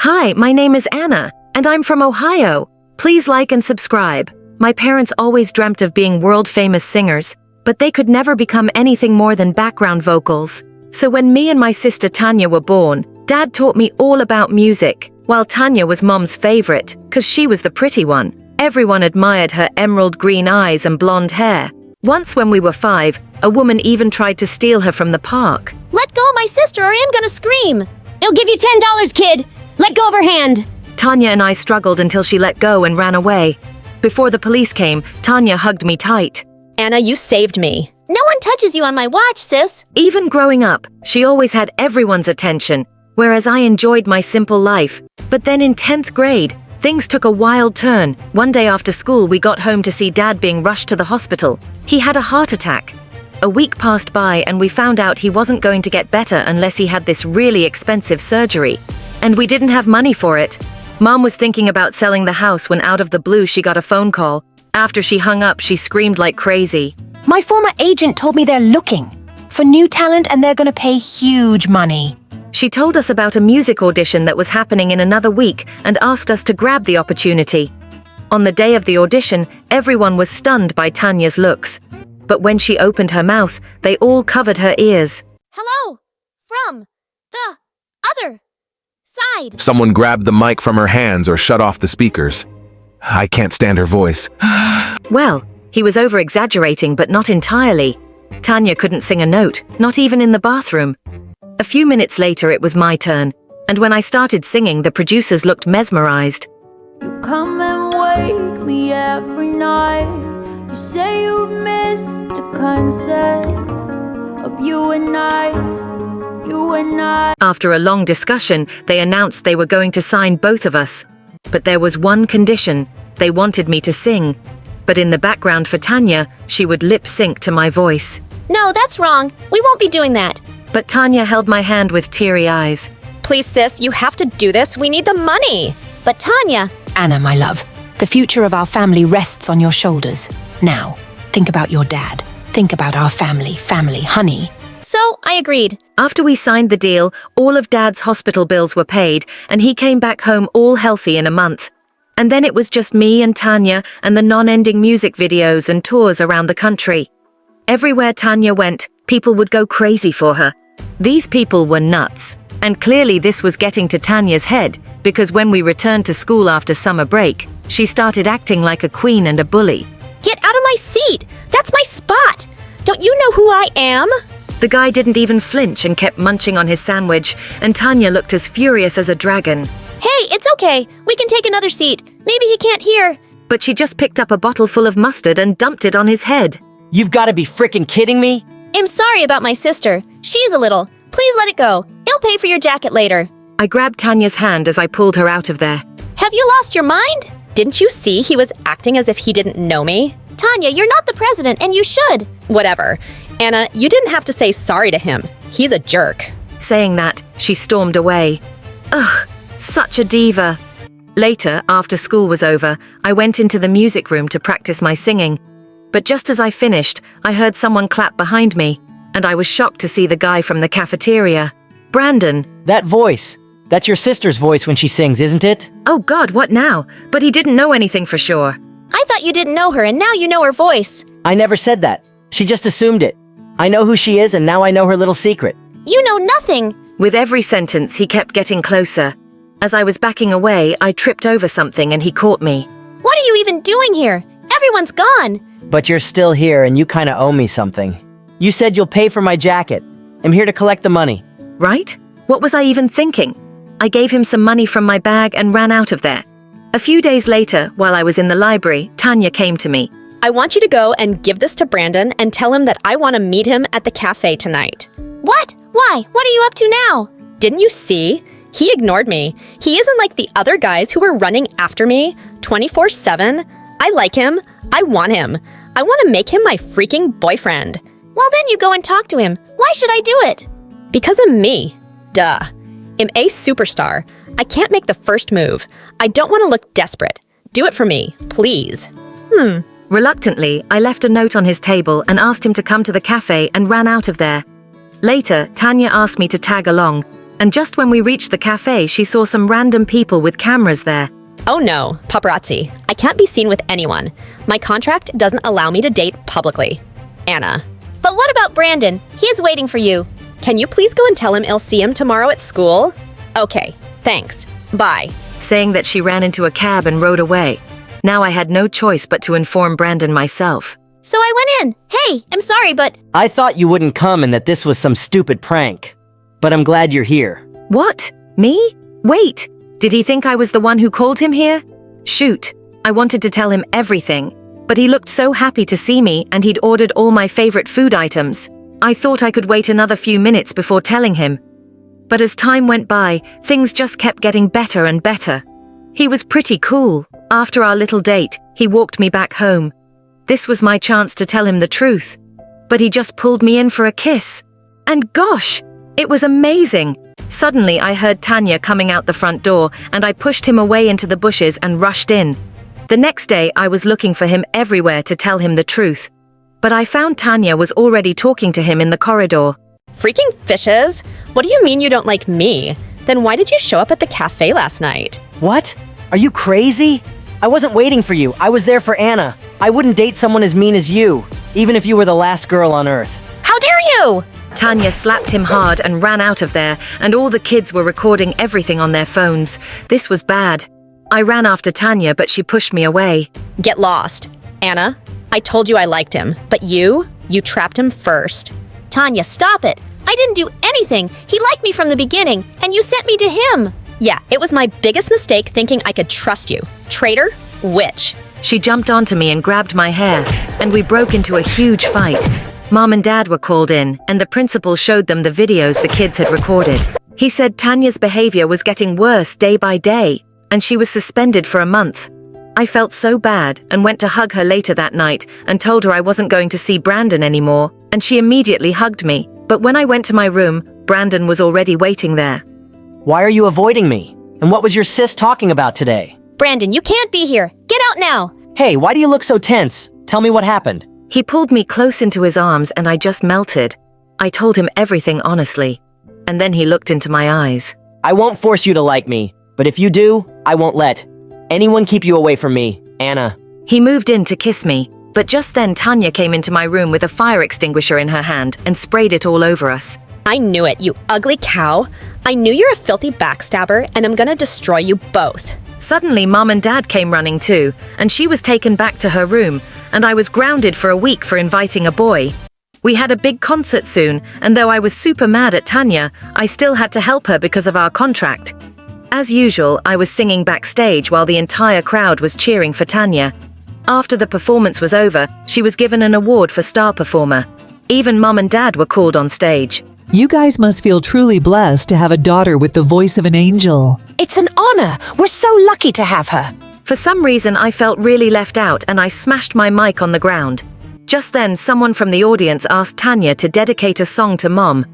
Hi, my name is Anna, and I'm from Ohio. Please like and subscribe. My parents always dreamt of being world-famous singers, but they could never become anything more than background vocals. So when me and my sister Tanya were born, Dad taught me all about music, while Tanya was Mom's favorite, 'cause she was the pretty one. Everyone admired her emerald green eyes and blonde hair. Once when we were 5, a woman even tried to steal her from the park. Let go of my sister or I'm gonna scream! It'll give you $10, kid! Let go of her hand! Tanya and I struggled until she let go and ran away. Before the police came, Tanya hugged me tight. Anna, you saved me. No one touches you on my watch, sis. Even growing up, she always had everyone's attention, whereas I enjoyed my simple life. But then in 10th grade, things took a wild turn. One day after school, we got home to see Dad being rushed to the hospital. He had a heart attack. A week passed by and we found out he wasn't going to get better unless he had this really expensive surgery. And we didn't have money for it. Mom was thinking about selling the house when out of the blue she got a phone call. After she hung up, she screamed like crazy. My former agent told me they're looking for new talent and they're gonna pay huge money. She told us about a music audition that was happening in another week and asked us to grab the opportunity. On the day of the audition, everyone was stunned by Tanya's looks. But when she opened her mouth, they all covered her ears. Hello, from the other side. Someone grabbed the mic from her hands or shut off the speakers. I can't stand her voice. Well, he was over-exaggerating, but not entirely. Tanya couldn't sing a note, not even in the bathroom. A few minutes later, it was my turn, and when I started singing, the producers looked mesmerized. You come and wake me every night. You say you missed the concept of you and I. After a long discussion, they announced they were going to sign both of us. But there was one condition. They wanted me to sing. But in the background for Tanya, she would lip sync to my voice. No, that's wrong. We won't be doing that. But Tanya held my hand with teary eyes. Please, sis, you have to do this. We need the money. But Tanya... Anna, my love, the future of our family rests on your shoulders. Now, think about your dad. Think about our family, honey. So, I agreed. After we signed the deal, all of Dad's hospital bills were paid, and he came back home all healthy in a month. And then it was just me and Tanya and the non-ending music videos and tours around the country. Everywhere Tanya went, people would go crazy for her. These people were nuts. And clearly this was getting to Tanya's head, because when we returned to school after summer break, she started acting like a queen and a bully. Get out of my seat! That's my spot! Don't you know who I am? The guy didn't even flinch and kept munching on his sandwich, and Tanya looked as furious as a dragon. Hey, it's okay. We can take another seat. Maybe he can't hear. But she just picked up a bottle full of mustard and dumped it on his head. You've got to be frickin' kidding me! I'm sorry about my sister. She's a little. Please let it go. I'll pay for your jacket later. I grabbed Tanya's hand as I pulled her out of there. Have you lost your mind? Didn't you see he was acting as if he didn't know me? Tanya, you're not the president, and you should. Whatever. Anna, you didn't have to say sorry to him. He's a jerk. Saying that, she stormed away. Ugh, such a diva. Later, after school was over, I went into the music room to practice my singing. But just as I finished, I heard someone clap behind me, and I was shocked to see the guy from the cafeteria. Brandon. That voice. That's your sister's voice when she sings, isn't it? Oh God, what now? But he didn't know anything for sure. I thought you didn't know her, and now you know her voice. I never said that. She just assumed it. I know who she is, and now I know her little secret. You know nothing. With every sentence, he kept getting closer. As I was backing away, I tripped over something and he caught me. What are you even doing here? Everyone's gone. But you're still here, and you kinda owe me something. You said you'll pay for my jacket. I'm here to collect the money. Right? What was I even thinking? I gave him some money from my bag and ran out of there. A few days later, while I was in the library, Tanya came to me. I want you to go and give this to Brandon and tell him that I want to meet him at the cafe tonight. What? Why? What are you up to now? Didn't you see? He ignored me. He isn't like the other guys who were running after me 24/7. I like him. I want him. I want to make him my freaking boyfriend. Well, then you go and talk to him. Why should I do it? Because of me. Duh. I'm a superstar. I can't make the first move. I don't want to look desperate. Do it for me, please. Reluctantly, I left a note on his table and asked him to come to the cafe and ran out of there. Later, Tanya asked me to tag along, And just when we reached the cafe, she saw some random people with cameras there. Oh no, paparazzi. I can't be seen with anyone. My contract doesn't allow me to date publicly. Anna. But what about Brandon? He is waiting for you. Can you please go and tell him I'll see him tomorrow at school? Okay, thanks. Bye. Saying that she ran into a cab and rode away. Now I had no choice but to inform Brandon myself. So I went in. Hey, I'm sorry, but I thought you wouldn't come and that this was some stupid prank. But I'm glad you're here. What? Me? Wait, did he think I was the one who called him here? Shoot, I wanted to tell him everything, but he looked so happy to see me and he'd ordered all my favorite food items. I thought I could wait another few minutes before telling him. But as time went by, things just kept getting better and better. He was pretty cool. After our little date, he walked me back home. This was my chance to tell him the truth. But he just pulled me in for a kiss. And gosh, it was amazing. Suddenly, I heard Tanya coming out the front door, and I pushed him away into the bushes and rushed in. The next day, I was looking for him everywhere to tell him the truth. But I found Tanya was already talking to him in the corridor. Freaking fishes? What do you mean you don't like me? Then why did you show up at the cafe last night? What? Are you crazy? I wasn't waiting for you. I was there for Anna. I wouldn't date someone as mean as you, even if you were the last girl on earth. how dare you? Tanya slapped him hard and ran out of there, and all the kids were recording everything on their phones. This was bad. I ran after Tanya, but she pushed me away. Get lost. Anna, I told you I liked him, but you trapped him first. Tanya, stop it. I didn't do anything. He liked me from the beginning, and you sent me to him. Yeah, it was my biggest mistake thinking I could trust you. Traitor? Witch. She jumped onto me and grabbed my hair, and we broke into a huge fight. Mom and Dad were called in, and the principal showed them the videos the kids had recorded. He said Tanya's behavior was getting worse day by day, and she was suspended for a month. I felt so bad and went to hug her later that night and told her I wasn't going to see Brandon anymore, and she immediately hugged me. But when I went to my room, Brandon was already waiting there. Why are you avoiding me? And what was your sis talking about today? Brandon, you can't be here. Get out now. Hey, why do you look so tense? Tell me what happened. He pulled me close into his arms and I just melted. I told him everything honestly, and then he looked into my eyes. I won't force you to like me, but if you do, I won't let anyone keep you away from me, Anna. He moved in to kiss me, but just then Tanya came into my room with a fire extinguisher in her hand and sprayed it all over us. I knew it, you ugly cow. I knew you're a filthy backstabber, and I'm gonna destroy you both. Suddenly, Mom and Dad came running too, and she was taken back to her room, and I was grounded for a week for inviting a boy. We had a big concert soon, and though I was super mad at Tanya, I still had to help her because of our contract. As usual, I was singing backstage while the entire crowd was cheering for Tanya. After the performance was over, she was given an award for star performer. Even Mom and Dad were called on stage. You guys must feel truly blessed to have a daughter with the voice of an angel. It's an honor. We're so lucky to have her. For some reason, I felt really left out and I smashed my mic on the ground. Just then, someone from the audience asked Tanya to dedicate a song to Mom.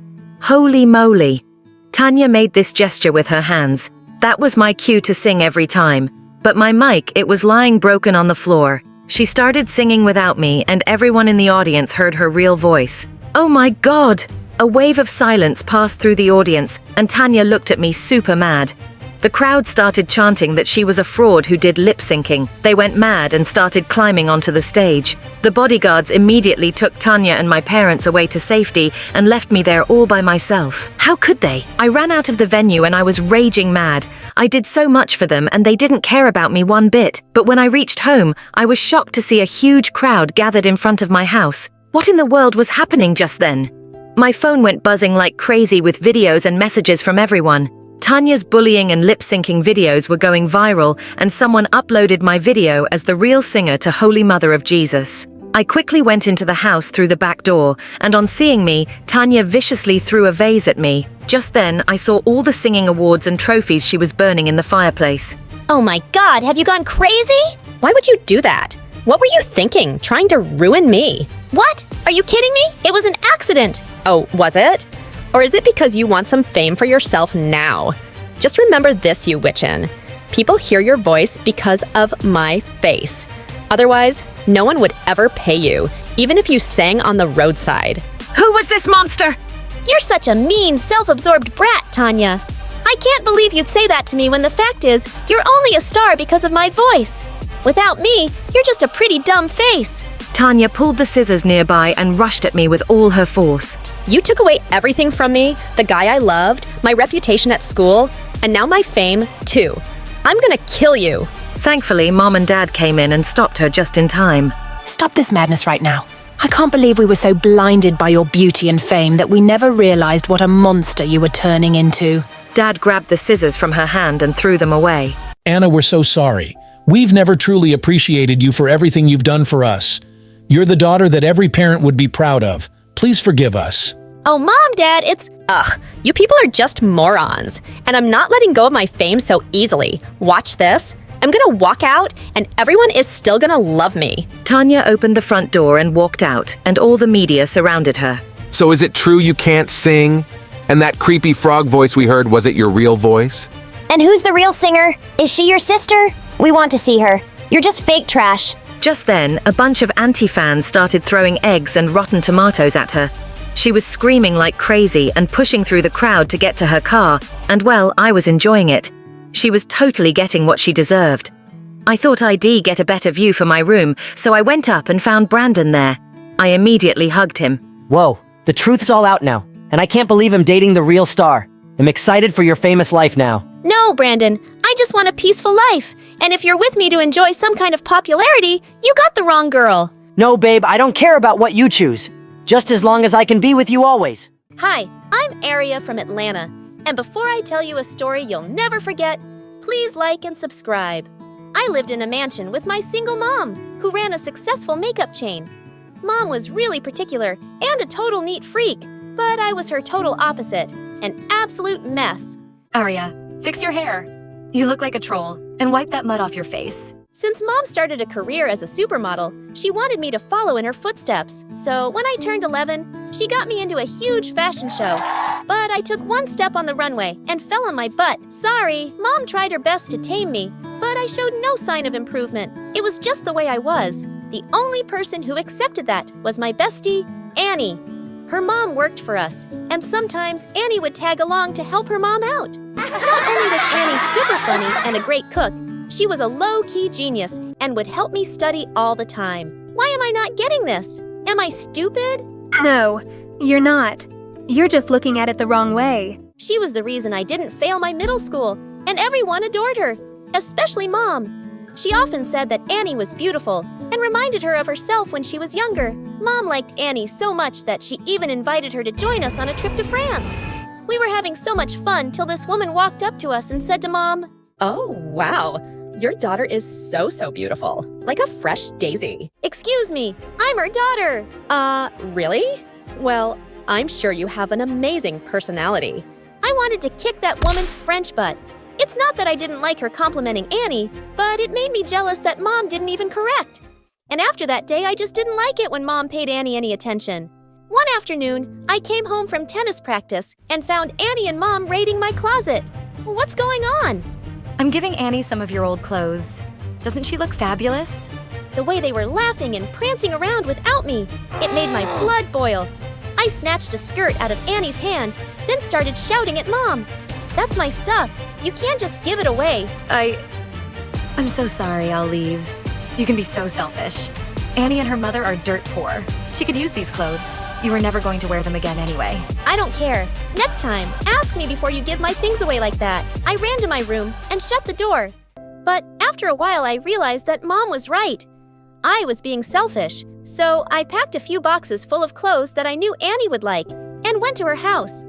Holy moly. Tanya made this gesture with her hands. That was my cue to sing every time. But my mic, it was lying broken on the floor. She started singing without me, and everyone in the audience heard her real voice. Oh my God! A wave of silence passed through the audience, and Tanya looked at me super mad. The crowd started chanting that she was a fraud who did lip syncing. They went mad and started climbing onto the stage. The bodyguards immediately took Tanya and my parents away to safety and left me there all by myself. How could they? I ran out of the venue and I was raging mad. I did so much for them and they didn't care about me one bit. But when I reached home, I was shocked to see a huge crowd gathered in front of my house. What in the world was happening just then? My phone went buzzing like crazy with videos and messages from everyone. Tanya's bullying and lip-syncing videos were going viral, and someone uploaded my video as the real singer to Holy Mother of Jesus. I quickly went into the house through the back door, and on seeing me, Tanya viciously threw a vase at me. Just then, I saw all the singing awards and trophies she was burning in the fireplace. Oh my God, have you gone crazy? Why would you do that? What were you thinking, trying to ruin me? What? Are you kidding me? It was an accident. Oh, was it? Or is it because you want some fame for yourself now? Just remember this, you witchin'. People hear your voice because of my face. Otherwise, no one would ever pay you, even if you sang on the roadside. Who was this monster? You're such a mean, self-absorbed brat, Tanya. I can't believe you'd say that to me when the fact is, you're only a star because of my voice. Without me, you're just a pretty dumb face. Tanya pulled the scissors nearby and rushed at me with all her force. You took away everything from me, the guy I loved, my reputation at school, and now my fame, too. I'm gonna kill you. Thankfully, Mom and Dad came in and stopped her just in time. Stop this madness right now. I can't believe we were so blinded by your beauty and fame that we never realized what a monster you were turning into. Dad grabbed the scissors from her hand and threw them away. Anna, we're so sorry. We've never truly appreciated you for everything you've done for us. You're the daughter that every parent would be proud of. Please forgive us. Oh, Mom, Dad, it's... Ugh, you people are just morons. And I'm not letting go of my fame so easily. Watch this. I'm gonna walk out, and everyone is still gonna love me. Tanya opened the front door and walked out, and all the media surrounded her. So is it true you can't sing? And that creepy frog voice we heard, was it your real voice? And who's the real singer? Is she your sister? We want to see her. You're just fake trash. Just then, a bunch of anti-fans started throwing eggs and rotten tomatoes at her. She was screaming like crazy and pushing through the crowd to get to her car, and well, I was enjoying it. She was totally getting what she deserved. I thought I'd get a better view for my room, so I went up and found Brandon there. I immediately hugged him. Whoa, the truth's all out now, and I can't believe I'm dating the real star. I'm excited for your famous life now. No, Brandon, I just want a peaceful life. And if you're with me to enjoy some kind of popularity, you got the wrong girl. No, babe, I don't care about what you choose. Just as long as I can be with you always. Hi, I'm Aria from Atlanta. And before I tell you a story you'll never forget, please like and subscribe. I lived in a mansion with my single mom, who ran a successful makeup chain. Mom was really particular and a total neat freak, but I was her total opposite, an absolute mess. Aria, fix your hair. You look like a troll, and wipe that mud off your face. Since Mom started a career as a supermodel, she wanted me to follow in her footsteps. So when I turned 11, she got me into a huge fashion show. But I took one step on the runway and fell on my butt. Sorry, Mom tried her best to tame me, but I showed no sign of improvement. It was just the way I was. The only person who accepted that was my bestie, Annie. Her mom worked for us, and sometimes Annie would tag along to help her mom out. Not only was Annie super funny and a great cook, she was a low-key genius and would help me study all the time. Why am I not getting this? Am I stupid? No, you're not. You're just looking at it the wrong way. She was the reason I didn't fail my middle school, and everyone adored her, especially Mom. She often said that Annie was beautiful and reminded her of herself when she was younger. Mom liked Annie so much that she even invited her to join us on a trip to France. We were having so much fun till this woman walked up to us and said to Mom, Oh, wow. Your daughter is so beautiful. Like a fresh daisy. "Excuse me, I'm her daughter." Really? Well, I'm sure you have an amazing personality. I wanted to kick that woman's French butt. It's not that I didn't like her complimenting Annie, but it made me jealous that Mom didn't even correct. And after that day, I just didn't like it when Mom paid Annie any attention. One afternoon, I came home from tennis practice and found Annie and Mom raiding my closet. What's going on? I'm giving Annie some of your old clothes. Doesn't she look fabulous? The way they were laughing and prancing around without me, it made my blood boil. I snatched a skirt out of Annie's hand, then started shouting at Mom. "That's my stuff. You can't just give it away." I'm so sorry, I'll leave. You can be so selfish. Annie and her mother are dirt poor. She could use these clothes. You were never going to wear them again anyway. I don't care. Next time, ask me before you give my things away like that. I ran to my room and shut the door. But after a while, I realized that Mom was right. I was being selfish, so I packed a few boxes full of clothes that I knew Annie would like and went to her house.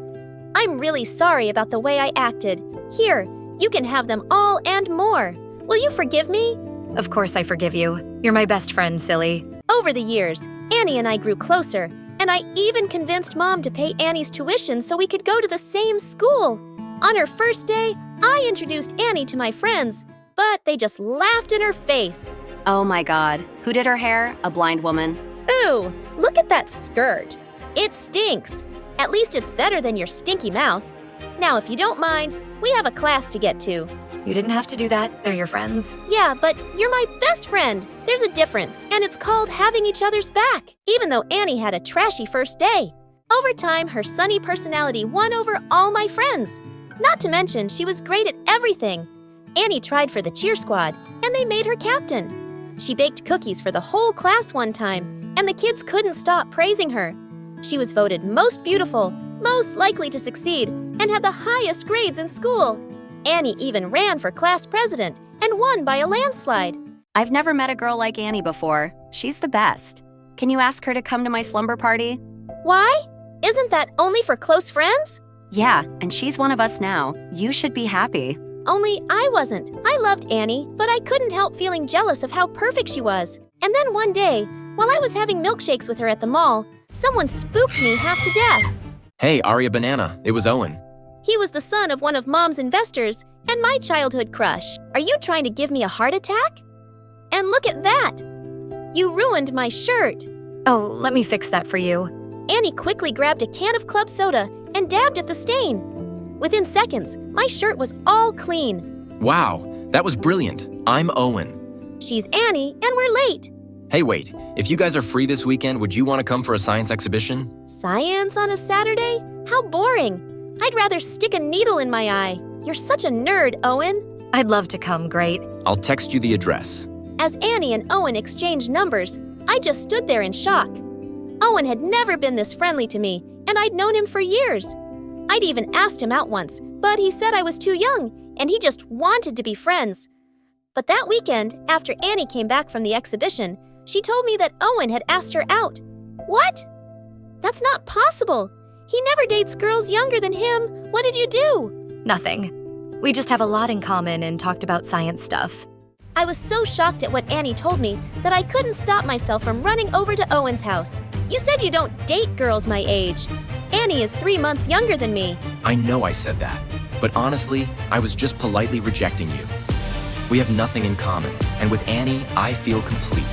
I'm really sorry about the way I acted. Here, you can have them all and more. Will you forgive me? Of course I forgive you. You're my best friend, silly. Over the years, Annie and I grew closer, and I even convinced Mom to pay Annie's tuition so we could go to the same school. On her first day, I introduced Annie to my friends, but they just laughed in her face. Oh my God, who did her hair? A blind woman? Ooh, look at that skirt. It stinks. At least it's better than your stinky mouth. Now, if you don't mind, we have a class to get to. You didn't have to do that. They're your friends. Yeah, but you're my best friend. There's a difference, and it's called having each other's back, even though Annie had a trashy first day. Over time, her sunny personality won over all my friends. Not to mention, she was great at everything. Annie tried for the cheer squad, and they made her captain. She baked cookies for the whole class one time, and the kids couldn't stop praising her. She was voted most beautiful, most likely to succeed, and had the highest grades in school. Annie even ran for class president and won by a landslide. I've never met a girl like Annie before. She's the best. Can you ask her to come to my slumber party? Why? Isn't that only for close friends? Yeah, and she's one of us now. You should be happy. Only I wasn't. I loved Annie, but I couldn't help feeling jealous of how perfect she was. And then one day, while I was having milkshakes with her at the mall, someone spooked me half to death. Hey, Aria Banana, it was Owen. He was the son of one of Mom's investors and my childhood crush. Are you trying to give me a heart attack? And look at that! You ruined my shirt. Oh, let me fix that for you. Annie quickly grabbed a can of club soda and dabbed at the stain. Within seconds, my shirt was all clean. Wow, that was brilliant. I'm Owen. She's Annie, and we're late. Hey, wait, if you guys are free this weekend, would you want to come for a science exhibition? Science on a Saturday? How boring. I'd rather stick a needle in my eye. You're such a nerd, Owen. I'd love to come, great. I'll text you the address. As Annie and Owen exchanged numbers, I just stood there in shock. Owen had never been this friendly to me, and I'd known him for years. I'd even asked him out once, but he said I was too young, and he just wanted to be friends. But that weekend, after Annie came back from the exhibition, she told me that Owen had asked her out. What? That's not possible. He never dates girls younger than him. What did you do? Nothing. We just have a lot in common and talked about science stuff. I was so shocked at what Annie told me that I couldn't stop myself from running over to Owen's house. You said you don't date girls my age. Annie is 3 months younger than me. I know I said that, but honestly, I was just politely rejecting you. We have nothing in common, and with Annie, I feel complete.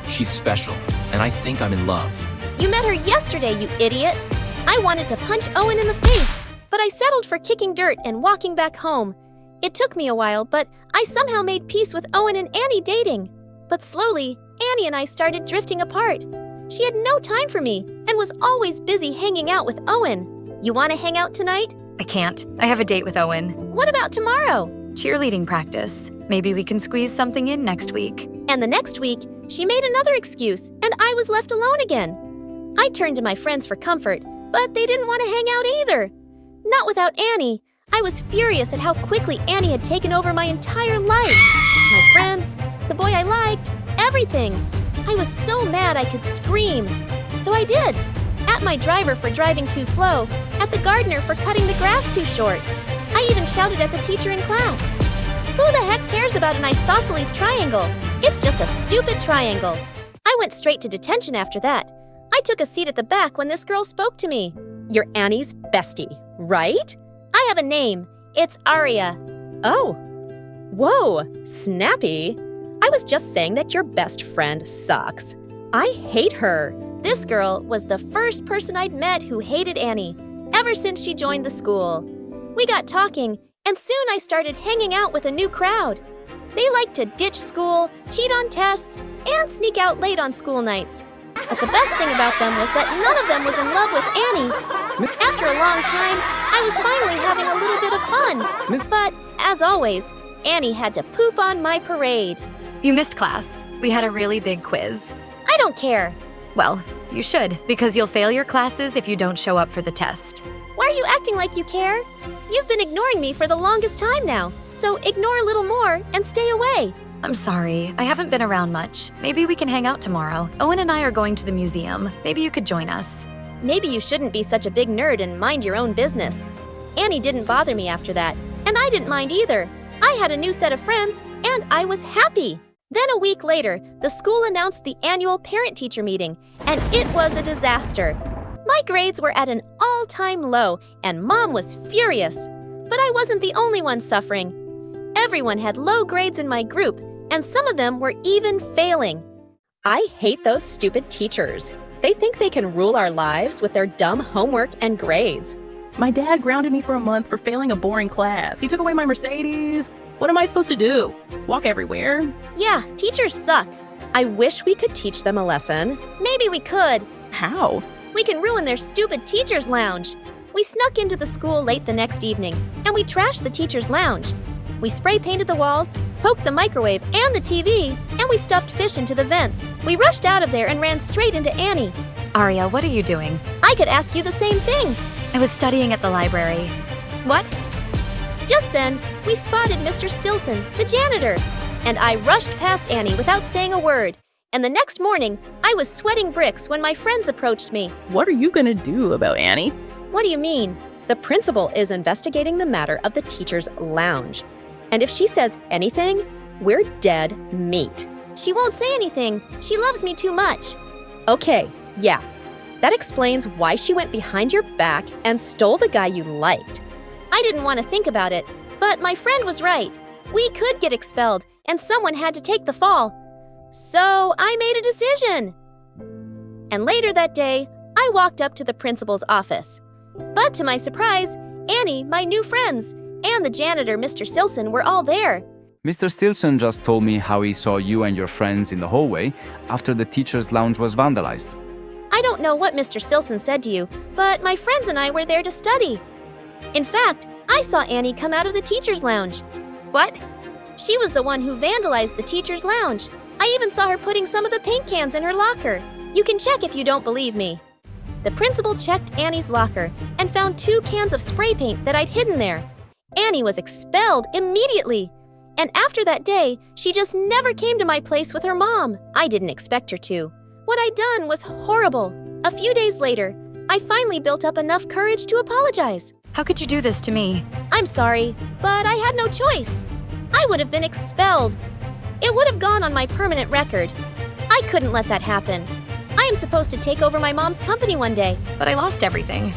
She's special, and I think I'm in love. You met her yesterday, you idiot. I wanted to punch Owen in the face, but I settled for kicking dirt and walking back home. It took me a while, but I somehow made peace with Owen and Annie dating. But slowly, Annie and I started drifting apart. She had no time for me and was always busy hanging out with Owen. You want to hang out tonight? I can't. I have a date with Owen. What about tomorrow? Cheerleading practice. Maybe we can squeeze something in next week. And the next week, she made another excuse, and I was left alone again. I turned to my friends for comfort, but they didn't want to hang out either. Not without Annie. I was furious at how quickly Annie had taken over my entire life. My friends, the boy I liked, everything. I was so mad I could scream. So I did. At my driver for driving too slow, at the gardener for cutting the grass too short. I even shouted at the teacher in class. Who the heck cares about an isosceles triangle? It's just a stupid triangle. I went straight to detention after that. I took a seat at the back when this girl spoke to me. You're Annie's bestie, right? I have a name. It's Aria. Oh. Whoa, snappy. I was just saying that your best friend sucks. I hate her. This girl was the first person I'd met who hated Annie, ever since she joined the school. We got talking, and soon I started hanging out with a new crowd. They liked to ditch school, cheat on tests, and sneak out late on school nights. But the best thing about them was that none of them was in love with Annie. After a long time, I was finally having a little bit of fun. But, as always, Annie had to poop on my parade. You missed class. We had a really big quiz. I don't care. Well, you should, because you'll fail your classes if you don't show up for the test. Why are you acting like you care? You've been ignoring me for the longest time now, so ignore a little more and stay away. I'm sorry, I haven't been around much. Maybe we can hang out tomorrow. Owen and I are going to the museum. Maybe you could join us. Maybe you shouldn't be such a big nerd and mind your own business. Annie didn't bother me after that, and I didn't mind either. I had a new set of friends, and I was happy. Then a week later, the school announced the annual parent-teacher meeting, and it was a disaster. My grades were at an all-time low, and Mom was furious. But I wasn't the only one suffering. Everyone had low grades in my group, and some of them were even failing. I hate those stupid teachers. They think they can rule our lives with their dumb homework and grades. My dad grounded me for a month for failing a boring class. He took away my Mercedes. What am I supposed to do? Walk everywhere? Yeah, teachers suck. I wish we could teach them a lesson. Maybe we could. How? We can ruin their stupid teacher's lounge. We snuck into the school late the next evening, and we trashed the teacher's lounge. We spray painted the walls, poked the microwave and the TV, and we stuffed fish into the vents. We rushed out of there and ran straight into Annie. Aria, what are you doing? I could ask you the same thing. I was studying at the library. What? Just then, we spotted Mr. Stilson, the janitor, and I rushed past Annie without saying a word. And the next morning, I was sweating bricks when my friends approached me. What are you gonna do about Annie? What do you mean? The principal is investigating the matter of the teacher's lounge. And if she says anything, we're dead meat. She won't say anything. She loves me too much. Okay, yeah. That explains why she went behind your back and stole the guy you liked. I didn't want to think about it, but my friend was right. We could get expelled, and someone had to take the fall. So I made a decision. And later that day, I walked up to the principal's office. But to my surprise, Annie, my new friends, and the janitor, Mr. Stilson, were all there. Mr. Stilson just told me how he saw you and your friends in the hallway after the teacher's lounge was vandalized. I don't know what Mr. Stilson said to you, but my friends and I were there to study. In fact, I saw Annie come out of the teacher's lounge. What? She was the one who vandalized the teacher's lounge. I even saw her putting some of the paint cans in her locker. You can check if you don't believe me. The principal checked Annie's locker and found 2 cans of spray paint that I'd hidden there. Annie was expelled immediately. And after that day, she just never came to my place with her mom. I didn't expect her to. What I'd done was horrible. A few days later, I finally built up enough courage to apologize. How could you do this to me? I'm sorry, but I had no choice. I would have been expelled. It would have gone on my permanent record. I couldn't let that happen. I am supposed to take over my mom's company one day. But I lost everything.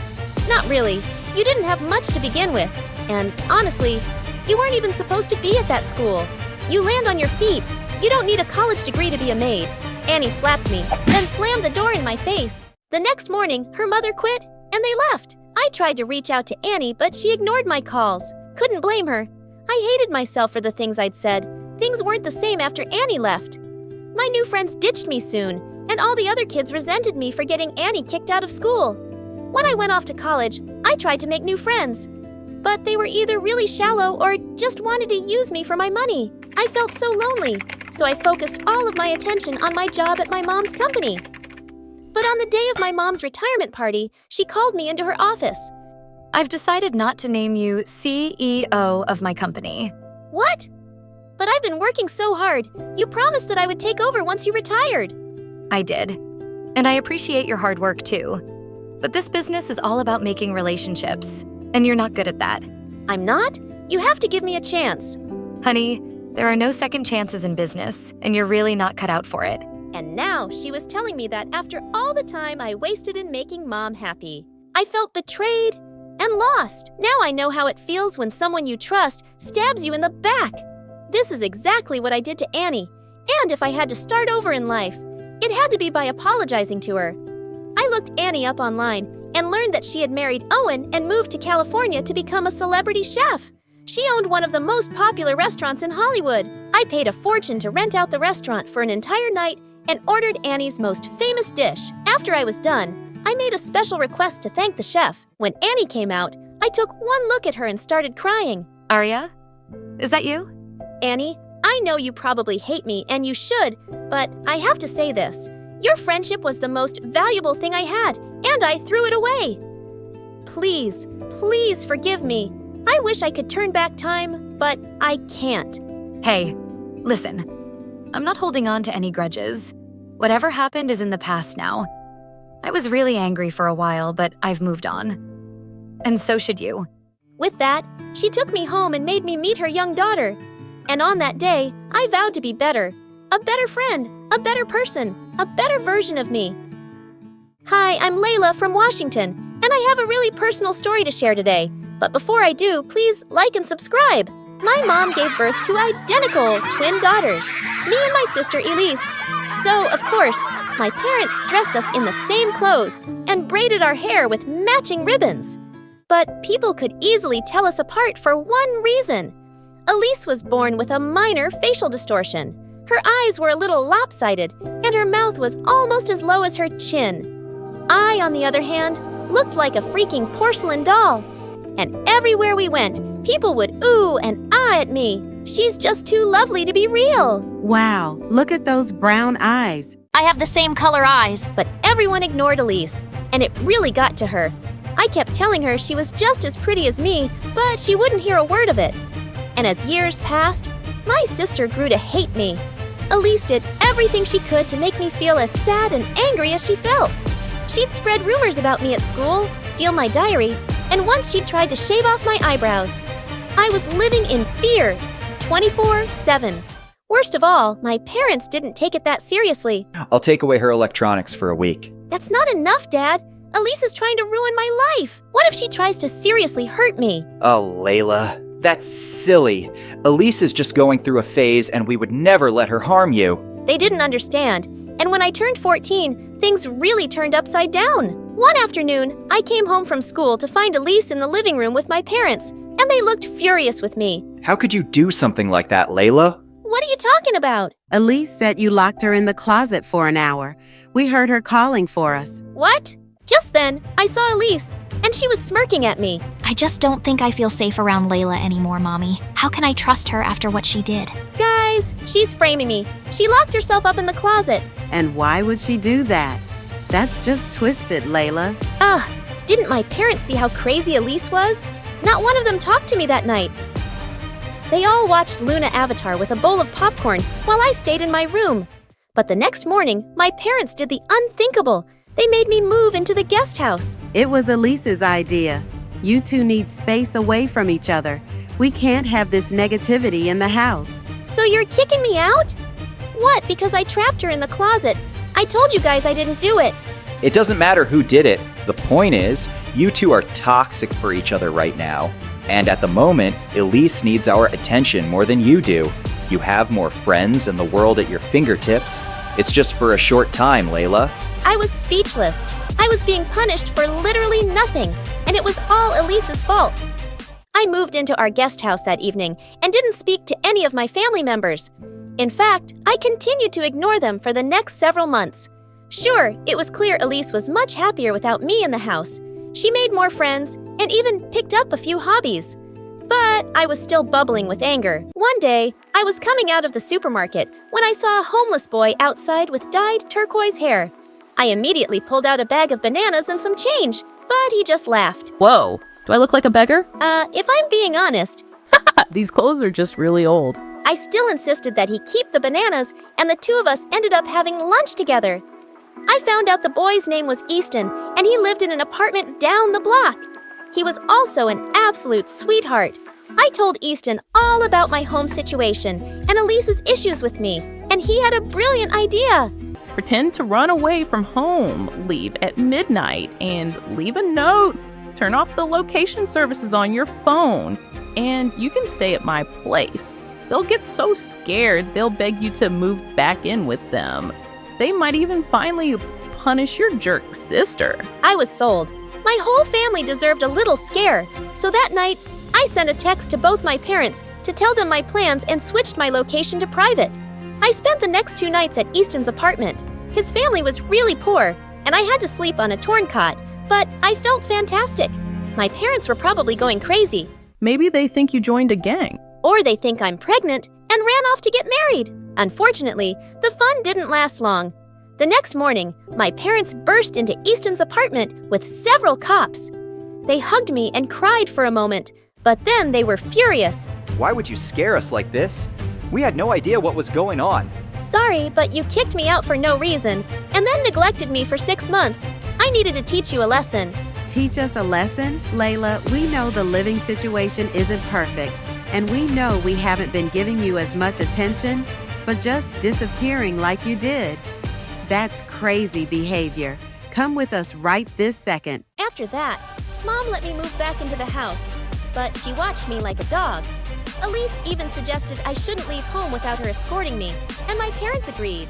Not really. You didn't have much to begin with. And honestly, you weren't even supposed to be at that school. You land on your feet. You don't need a college degree to be a maid. Annie slapped me, then slammed the door in my face. The next morning, her mother quit, and they left. I tried to reach out to Annie, but she ignored my calls. Couldn't blame her. I hated myself for the things I'd said. Things weren't the same after Annie left. My new friends ditched me soon, and all the other kids resented me for getting Annie kicked out of school. When I went off to college, I tried to make new friends. But they were either really shallow or just wanted to use me for my money. I felt so lonely, so I focused all of my attention on my job at my mom's company. But on the day of my mom's retirement party, she called me into her office. I've decided not to name you CEO of my company. What? But I've been working so hard. You promised that I would take over once you retired. I did. And I appreciate your hard work too. But this business is all about making relationships, and you're not good at that. I'm not? You have to give me a chance. Honey, there are no second chances in business, and you're really not cut out for it. And now she was telling me that after all the time I wasted in making Mom happy. I felt betrayed and lost. Now I know how it feels when someone you trust stabs you in the back. This is exactly what I did to Annie. And if I had to start over in life, it had to be by apologizing to her. I looked Annie up online and learned that she had married Owen and moved to California to become a celebrity chef. She owned one of the most popular restaurants in Hollywood. I paid a fortune to rent out the restaurant for an entire night and ordered Annie's most famous dish. After I was done, I made a special request to thank the chef. When Annie came out, I took one look at her and started crying. Aria? Is that you? Annie, I know you probably hate me, and you should, but I have to say this. Your friendship was the most valuable thing I had, and I threw it away. Please, please forgive me. I wish I could turn back time, but I can't. Hey, listen. I'm not holding on to any grudges. Whatever happened is in the past now. I was really angry for a while, but I've moved on. And so should you. With that, she took me home and made me meet her young daughter. And on that day, I vowed to be better. A better friend, a better person, a better version of me. Hi, I'm Layla from Washington, and I have a really personal story to share today. But before I do, please like and subscribe. My mom gave birth to identical twin daughters, me and my sister Elise. So, of course, my parents dressed us in the same clothes and braided our hair with matching ribbons. But people could easily tell us apart for one reason. Elise was born with a minor facial distortion. Her eyes were a little lopsided, and her mouth was almost as low as her chin. I, on the other hand, looked like a freaking porcelain doll. And everywhere we went, people would ooh and ah at me. She's just too lovely to be real. Wow, look at those brown eyes. I have the same color eyes. But everyone ignored Elise, and it really got to her. I kept telling her she was just as pretty as me, but she wouldn't hear a word of it. And as years passed, my sister grew to hate me. Elise did everything she could to make me feel as sad and angry as she felt. She'd spread rumors about me at school, steal my diary, and once she'd tried to shave off my eyebrows. I was living in fear, 24/7. Worst of all, my parents didn't take it that seriously. I'll take away her electronics for a week. That's not enough, Dad. Elise is trying to ruin my life. What if she tries to seriously hurt me? Oh, Layla, that's silly. Elise is just going through a phase and we would never let her harm you. They didn't understand, and when I turned 14, things really turned upside down. One afternoon, I came home from school to find Elise in the living room with my parents, and they looked furious with me. How could you do something like that, Layla? What are you talking about? Elise said you locked her in the closet for an hour. We heard her calling for us. What? Just then, I saw Elise, and she was smirking at me. I just don't think I feel safe around Layla anymore, Mommy. How can I trust her after what she did? Guys, she's framing me. She locked herself up in the closet. And why would she do that? That's just twisted, Layla. Didn't my parents see how crazy Elise was? Not one of them talked to me that night. They all watched Luna Avatar with a bowl of popcorn while I stayed in my room. But the next morning, my parents did the unthinkable. They made me move into the guest house. It was Elise's idea. You two need space away from each other. We can't have this negativity in the house. So you're kicking me out? What, because I trapped her in the closet? I told you guys I didn't do it. It doesn't matter who did it. The point is, you two are toxic for each other right now. And at the moment, Elise needs our attention more than you do. You have more friends and the world at your fingertips. It's just for a short time, Layla. I was speechless. I was being punished for literally nothing, and it was all Elise's fault. I moved into our guest house that evening and didn't speak to any of my family members. In fact, I continued to ignore them for the next several months. Sure, it was clear Elise was much happier without me in the house. She made more friends and even picked up a few hobbies. But I was still bubbling with anger. One day, I was coming out of the supermarket when I saw a homeless boy outside with dyed turquoise hair. I immediately pulled out a bag of bananas and some change, but he just laughed. Whoa, do I look like a beggar? If I'm being honest, These clothes are just really old. I still insisted that he keep the bananas, and the two of us ended up having lunch together. I found out the boy's name was Easton, and he lived in an apartment down the block. He was also an absolute sweetheart. I told Easton all about my home situation and Elise's issues with me, and he had a brilliant idea. Pretend to run away from home, leave at midnight, and leave a note. Turn off the location services on your phone, and you can stay at my place. They'll get so scared they'll beg you to move back in with them. They might even finally punish your jerk sister. I was sold. My whole family deserved a little scare, so that night, I sent a text to both my parents to tell them my plans and switched my location to private. I spent the next 2 nights at Easton's apartment. His family was really poor, and I had to sleep on a torn cot, but I felt fantastic. My parents were probably going crazy. Maybe they think you joined a gang. Or they think I'm pregnant and ran off to get married. Unfortunately, the fun didn't last long. The next morning, my parents burst into Easton's apartment with several cops. They hugged me and cried for a moment, but then they were furious. Why would you scare us like this? We had no idea what was going on. Sorry, but you kicked me out for no reason, and then neglected me for 6 months. I needed to teach you a lesson. Teach us a lesson? Layla, we know the living situation isn't perfect, and we know we haven't been giving you as much attention, but just disappearing like you did. That's crazy behavior. Come with us right this second. After that, Mom let me move back into the house, but she watched me like a dog. Elise even suggested I shouldn't leave home without her escorting me, and my parents agreed.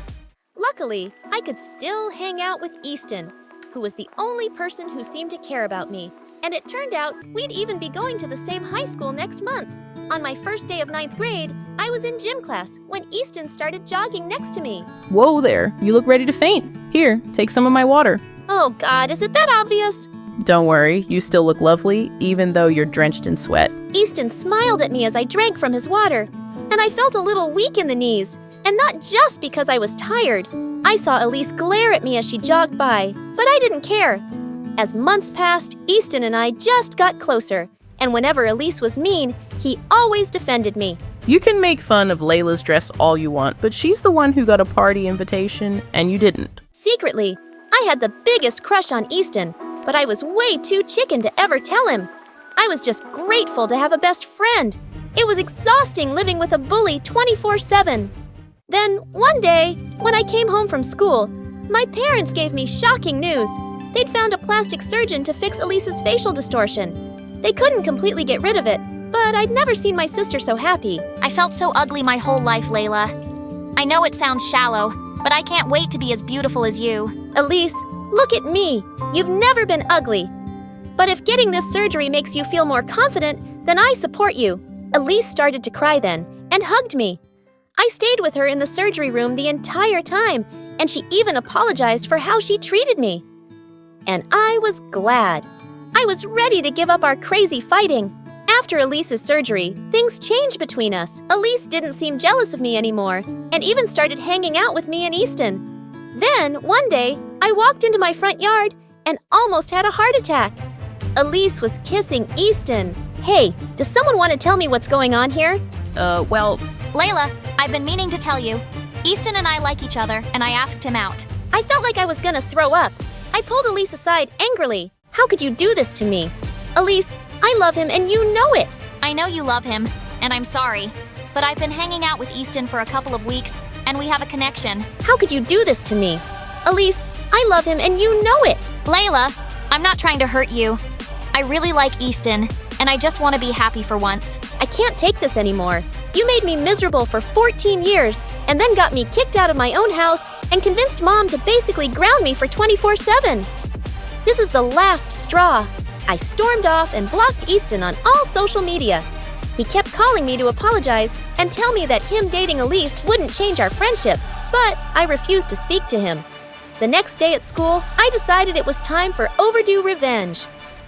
Luckily, I could still hang out with Easton, who was the only person who seemed to care about me, and it turned out we'd even be going to the same high school next month. On my first day of 9th grade, I was in gym class when Easton started jogging next to me. Whoa there, you look ready to faint. Here, take some of my water. Oh God, is it that obvious? Don't worry, you still look lovely, even though you're drenched in sweat. Easton smiled at me as I drank from his water, and I felt a little weak in the knees, and not just because I was tired. I saw Elise glare at me as she jogged by, but I didn't care. As months passed, Easton and I just got closer, and whenever Elise was mean, he always defended me. You can make fun of Layla's dress all you want, but she's the one who got a party invitation, and you didn't. Secretly, I had the biggest crush on Easton, but I was way too chicken to ever tell him. I was just grateful to have a best friend. It was exhausting living with a bully 24/7. Then, one day, when I came home from school, my parents gave me shocking news. They'd found a plastic surgeon to fix Elise's facial distortion. They couldn't completely get rid of it, but I'd never seen my sister so happy. I felt so ugly my whole life, Layla. I know it sounds shallow, but I can't wait to be as beautiful as you. Elise, look at me. You've never been ugly. But if getting this surgery makes you feel more confident, then I support you. Elise started to cry then and hugged me. I stayed with her in the surgery room the entire time, and she even apologized for how she treated me. And I was glad. I was ready to give up our crazy fighting. After Elise's surgery, things changed between us. Elise didn't seem jealous of me anymore, and even started hanging out with me and Easton. Then, one day, I walked into my front yard and almost had a heart attack. Elise was kissing Easton. Hey, does someone want to tell me what's going on here? Well... Layla, I've been meaning to tell you. Easton and I like each other, and I asked him out. I felt like I was gonna throw up. I pulled Elise aside angrily. How could you do this to me? Elise, I love him and you know it. I know you love him, and I'm sorry. But I've been hanging out with Easton for a couple of weeks, and we have a connection. How could you do this to me? Elise, I love him and you know it. Layla, I'm not trying to hurt you. I really like Easton, and I just want to be happy for once. I can't take this anymore. You made me miserable for 14 years, and then got me kicked out of my own house and convinced Mom to basically ground me for 24/7. This is the last straw. I stormed off and blocked Easton on all social media. He kept calling me to apologize and tell me that him dating Elise wouldn't change our friendship, but I refused to speak to him. The next day at school, I decided it was time for overdue revenge.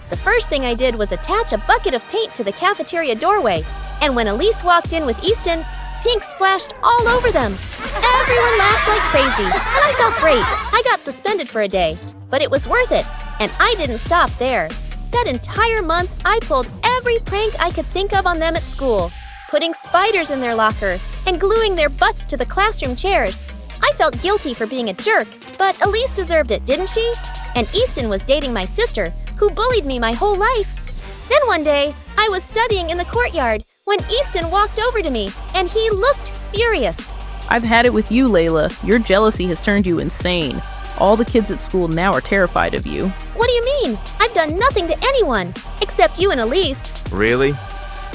The first thing I did was attach a bucket of paint to the cafeteria doorway, and when Elise walked in with Easton, pink splashed all over them. Everyone laughed like crazy, and I felt great. I got suspended for a day, but it was worth it, and I didn't stop there. That entire month, I pulled every prank I could think of on them at school, putting spiders in their locker and gluing their butts to the classroom chairs. I felt guilty for being a jerk, but Elise deserved it, didn't she? And Easton was dating my sister, who bullied me my whole life. Then one day, I was studying in the courtyard when Easton walked over to me, and he looked furious. I've had it with you, Layla. Your jealousy has turned you insane. All the kids at school now are terrified of you. What do you mean? I've done nothing to anyone, except you and Elise. Really?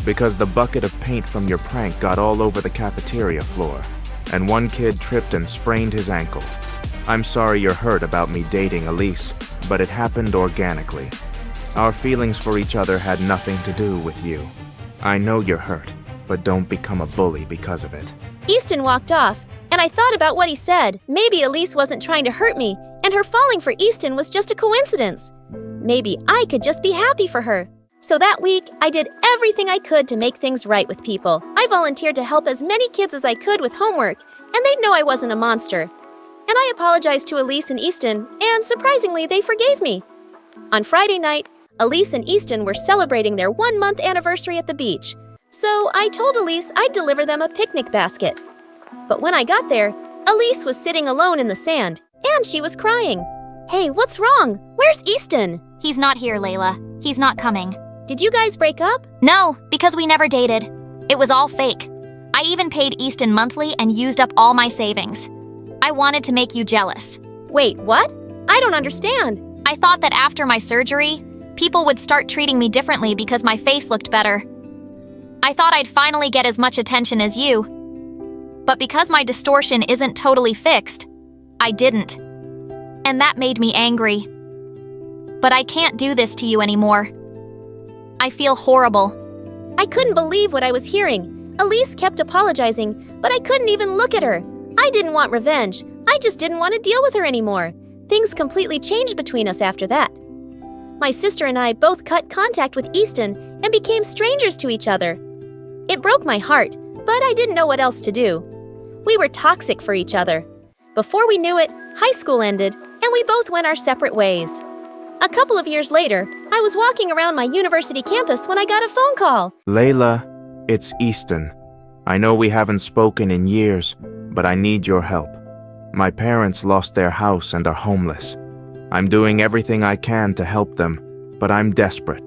Because the bucket of paint from your prank got all over the cafeteria floor, and one kid tripped and sprained his ankle. I'm sorry you're hurt about me dating Elise, but it happened organically. Our feelings for each other had nothing to do with you. I know you're hurt, but don't become a bully because of it. Easton walked off, and I thought about what he said. Maybe Elise wasn't trying to hurt me, and her falling for Easton was just a coincidence. Maybe I could just be happy for her. So that week, I did everything I could to make things right with people. I volunteered to help as many kids as I could with homework, and they'd know I wasn't a monster. And I apologized to Elise and Easton, and surprisingly, they forgave me. On Friday night, Elise and Easton were celebrating their 1-month anniversary at the beach. So I told Elise I'd deliver them a picnic basket. But when I got there, Elise was sitting alone in the sand, and she was crying. Hey, what's wrong? Where's Easton? He's not here, Layla. He's not coming. Did you guys break up? No, because we never dated. It was all fake. I even paid Easton monthly and used up all my savings. I wanted to make you jealous. Wait, what? I don't understand. I thought that after my surgery, people would start treating me differently because my face looked better. I thought I'd finally get as much attention as you. But because my distortion isn't totally fixed, I didn't. And that made me angry. But I can't do this to you anymore. I feel horrible. I couldn't believe what I was hearing. Elise kept apologizing, but I couldn't even look at her. I didn't want revenge. I just didn't want to deal with her anymore. Things completely changed between us after that. My sister and I both cut contact with Easton and became strangers to each other. It broke my heart, but I didn't know what else to do. We were toxic for each other. Before we knew it, high school ended, and we both went our separate ways. A couple of years later, I was walking around my university campus when I got a phone call. Layla, it's Easton. I know we haven't spoken in years, but I need your help. My parents lost their house and are homeless. I'm doing everything I can to help them, but I'm desperate.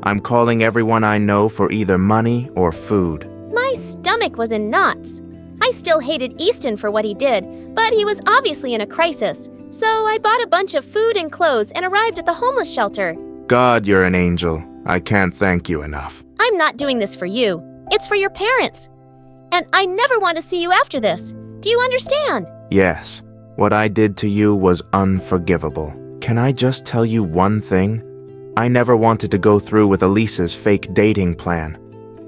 I'm calling everyone I know for either money or food. My stomach was in knots. I still hated Easton for what he did, but he was obviously in a crisis. So I bought a bunch of food and clothes and arrived at the homeless shelter. God, you're an angel. I can't thank you enough. I'm not doing this for you. It's for your parents. And I never want to see you after this. Do you understand? Yes, what I did to you was unforgivable. Can I just tell you one thing? I never wanted to go through with Elise's fake dating plan.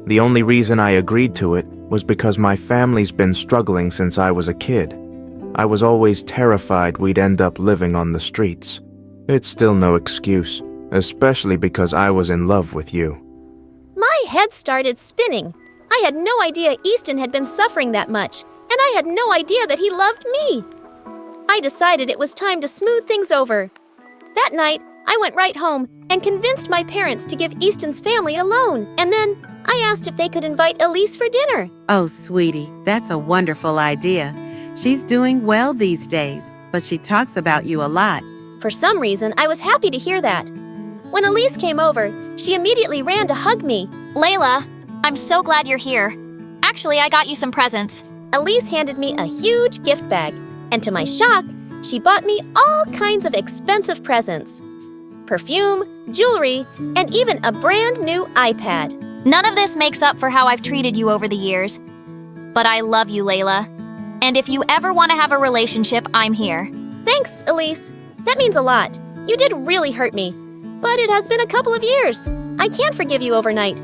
The only reason I agreed to it was because my family's been struggling since I was a kid. I was always terrified we'd end up living on the streets. It's still no excuse, especially because I was in love with you. My head started spinning. I had no idea Easton had been suffering that much, and I had no idea that he loved me. I decided it was time to smooth things over. That night, I went right home and convinced my parents to give Easton's family a loan, and then I asked if they could invite Elise for dinner. Oh, sweetie, that's a wonderful idea. She's doing well these days, but she talks about you a lot. For some reason, I was happy to hear that. When Elise came over, she immediately ran to hug me. Layla, I'm so glad you're here. Actually, I got you some presents. Elise handed me a huge gift bag, and to my shock, she bought me all kinds of expensive presents. Perfume, jewelry, and even a brand new iPad. None of this makes up for how I've treated you over the years. But I love you, Layla. And if you ever want to have a relationship, I'm here. Thanks, Elise. That means a lot. You did really hurt me. But it has been a couple of years. I can't forgive you overnight.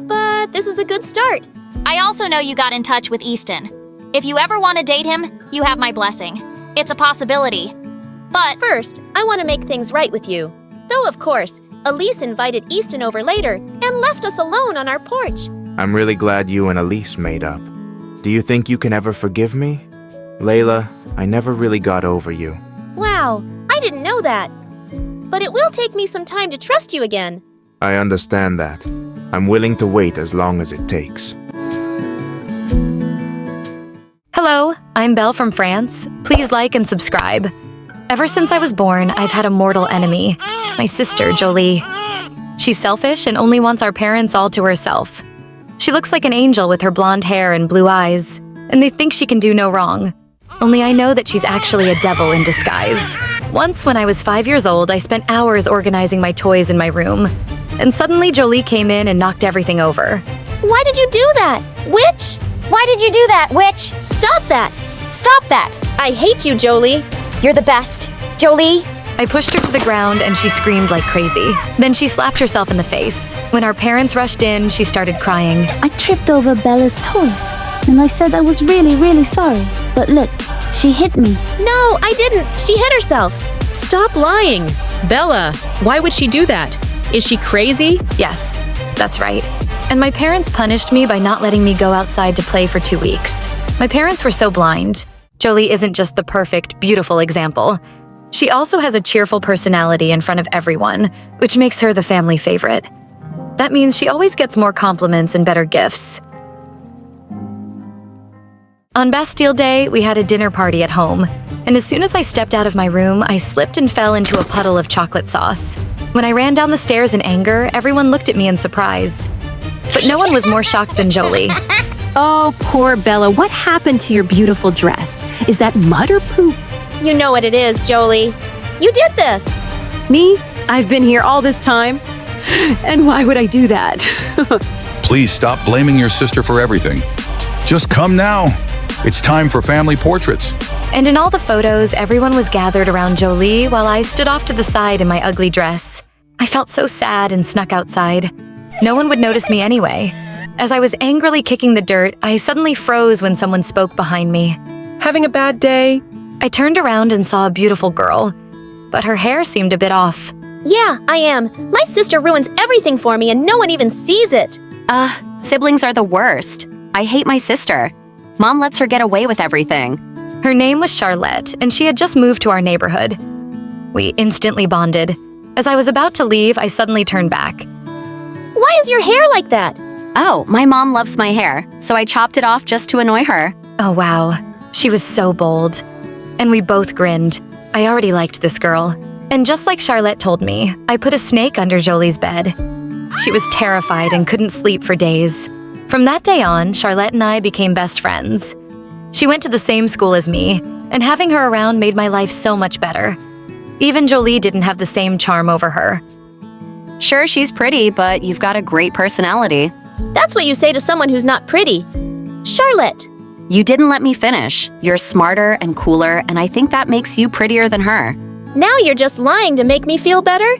But this is a good start. I also know you got in touch with Easton. If you ever want to date him, you have my blessing. It's a possibility. But first, I want to make things right with you. Though, of course, Elise invited Easton over later and left us alone on our porch. I'm really glad you and Elise made up. Do you think you can ever forgive me? Layla, I never really got over you. Wow, I didn't know that. But it will take me some time to trust you again. I understand that. I'm willing to wait as long as it takes. Hello, I'm Belle from France. Please like and subscribe. Ever since I was born, I've had a mortal enemy, my sister, Jolie. She's selfish and only wants our parents all to herself. She looks like an angel with her blonde hair and blue eyes, and they think she can do no wrong. Only I know that she's actually a devil in disguise. Once, when I was 5 years old, I spent hours organizing my toys in my room. And suddenly Jolie came in and knocked everything over. Why did you do that, witch? Why did you do that, witch? Stop that! Stop that! I hate you, Jolie. You're the best. Jolie? I pushed her to the ground and she screamed like crazy. Then she slapped herself in the face. When our parents rushed in, she started crying. I tripped over Bella's toys, and I said I was really, really sorry. But look, she hit me. No, I didn't. She hit herself. Stop lying. Bella, why would she do that? Is she crazy? Yes, that's right. And my parents punished me by not letting me go outside to play for 2 weeks. My parents were so blind. Jolie isn't just the perfect, beautiful example. She also has a cheerful personality in front of everyone, which makes her the family favorite. That means she always gets more compliments and better gifts. On Bastille Day, we had a dinner party at home, and as soon as I stepped out of my room, I slipped and fell into a puddle of chocolate sauce. When I ran down the stairs in anger, everyone looked at me in surprise. But no one was more shocked than Jolie. Oh, poor Bella, what happened to your beautiful dress? Is that mud or poop? You know what it is, Jolie. You did this. Me? I've been here all this time? And why would I do that? Please stop blaming your sister for everything. Just come now. It's time for family portraits. And in all the photos, everyone was gathered around Jolie while I stood off to the side in my ugly dress. I felt so sad and snuck outside. No one would notice me anyway. As I was angrily kicking the dirt, I suddenly froze when someone spoke behind me. Having a bad day? I turned around and saw a beautiful girl. but her hair seemed a bit off. Yeah, I am. My sister ruins everything for me and no one even sees it. Siblings are the worst. I hate my sister. Mom lets her get away with everything. Her name was Charlotte, and she had just moved to our neighborhood. We instantly bonded. As I was about to leave, I suddenly turned back. Why is your hair like that? Oh, my mom loves my hair, so I chopped it off just to annoy her. Oh, wow. She was so bold. And we both grinned. I already liked this girl. And just like Charlotte told me, I put a snake under Jolie's bed. She was terrified and couldn't sleep for days. From that day on, Charlotte and I became best friends. She went to the same school as me, and having her around made my life so much better. Even Jolie didn't have the same charm over her. Sure, she's pretty, but you've got a great personality. That's what you say to someone who's not pretty. Charlotte. You didn't let me finish. You're smarter and cooler, and I think that makes you prettier than her. Now you're just lying to make me feel better?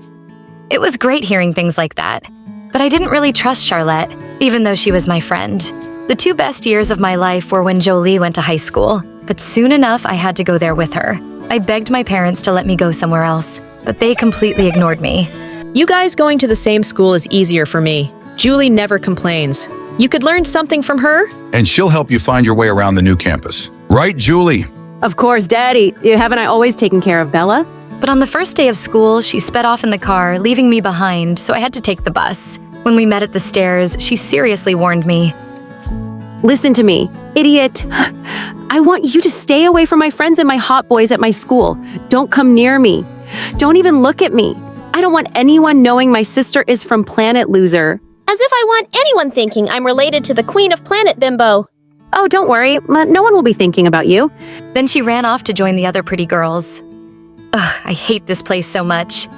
It was great hearing things like that. But I didn't really trust Charlotte, even though she was my friend. The 2 best years of my life were when Jolie went to high school, but soon enough I had to go there with her. I begged my parents to let me go somewhere else, but they completely ignored me. You guys going to the same school is easier for me. Julie never complains. You could learn something from her. And she'll help you find your way around the new campus. Right, Julie? Of course, Daddy. Haven't I always taken care of Bella? But on the first day of school, she sped off in the car, leaving me behind, so I had to take the bus. When we met at the stairs, she seriously warned me. Listen to me, idiot. I want you to stay away from my friends and my hot boys at my school. Don't come near me. Don't even look at me. I don't want anyone knowing my sister is from Planet Loser. As if I want anyone thinking I'm related to the Queen of Planet Bimbo. Oh, don't worry. No one will be thinking about you. Then she ran off to join the other pretty girls. Ugh, I hate this place so much.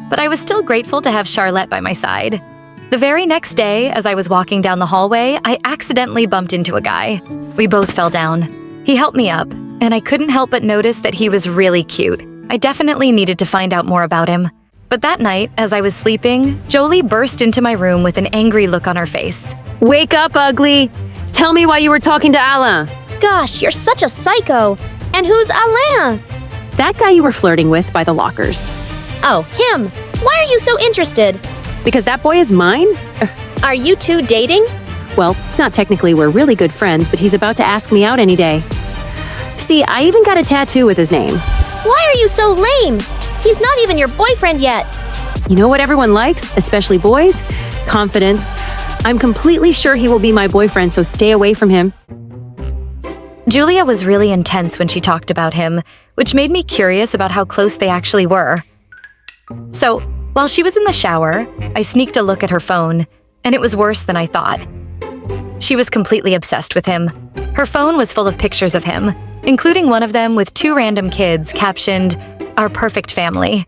But I was still grateful to have Charlotte by my side. The very next day, as I was walking down the hallway, I accidentally bumped into a guy. We both fell down. He helped me up, and I couldn't help but notice that he was really cute. I definitely needed to find out more about him. But that night, as I was sleeping, Jolie burst into my room with an angry look on her face. Wake up, ugly! Tell me why you were talking to Alain. Gosh, you're such a psycho. And who's Alain? That guy you were flirting with by the lockers. Oh, him. Why are you so interested? Because that boy is mine? Are you two dating? Well, not technically, we're really good friends, but he's about to ask me out any day. See, I even got a tattoo with his name. Why are you so lame? He's not even your boyfriend yet. You know what everyone likes, especially boys? Confidence. I'm completely sure he will be my boyfriend, so stay away from him. Julia was really intense when she talked about him, which made me curious about how close they actually were. So, while she was in the shower, I sneaked a look at her phone, and it was worse than I thought. She was completely obsessed with him. Her phone was full of pictures of him, including one of them with 2 random kids captioned, "Our perfect family."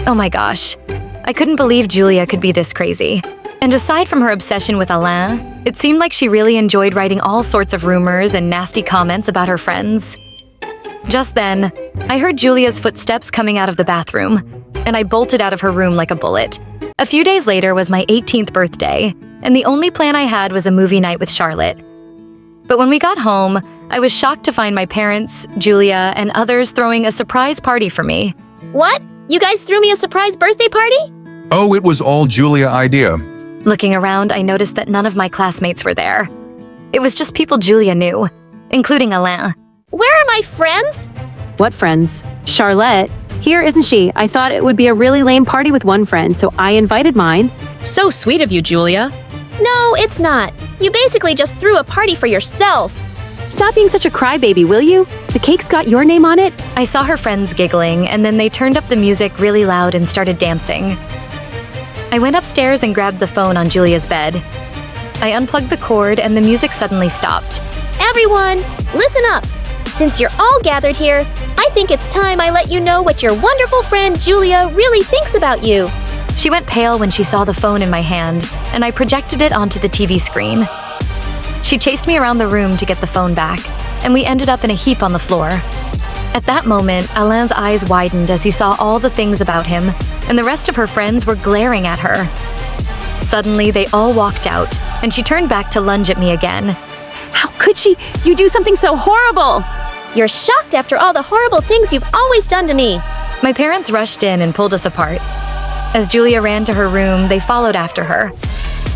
Oh my gosh, I couldn't believe Julia could be this crazy. And aside from her obsession with Alain, it seemed like she really enjoyed writing all sorts of rumors and nasty comments about her friends. Just then, I heard Julia's footsteps coming out of the bathroom, and I bolted out of her room like a bullet. A few days later was my 18th birthday, and the only plan I had was a movie night with Charlotte. But when we got home, I was shocked to find my parents, Julia, and others throwing a surprise party for me. What? You guys threw me a surprise birthday party? Oh, it was all Julia idea. Looking around, I noticed that none of my classmates were there. It was just people Julia knew, including Alain. Where are my friends? What friends? Charlotte. Here, isn't she? I thought it would be a really lame party with one friend, so I invited mine. So sweet of you, Julia. No, it's not. You basically just threw a party for yourself. Stop being such a crybaby, will you? The cake's got your name on it. I saw her friends giggling, and then they turned up the music really loud and started dancing. I went upstairs and grabbed the phone on Julia's bed. I unplugged the cord, and the music suddenly stopped. Everyone, listen up. Since you're all gathered here, I think it's time I let you know what your wonderful friend Julia really thinks about you. She went pale when she saw the phone in my hand, and I projected it onto the TV screen. She chased me around the room to get the phone back, and we ended up in a heap on the floor. At that moment, Alain's eyes widened as he saw all the things about him, and the rest of her friends were glaring at her. Suddenly, they all walked out, and she turned back to lunge at me again. How could she? You do something so horrible! You're shocked after all the horrible things you've always done to me. My parents rushed in and pulled us apart. As Julia ran to her room, they followed after her.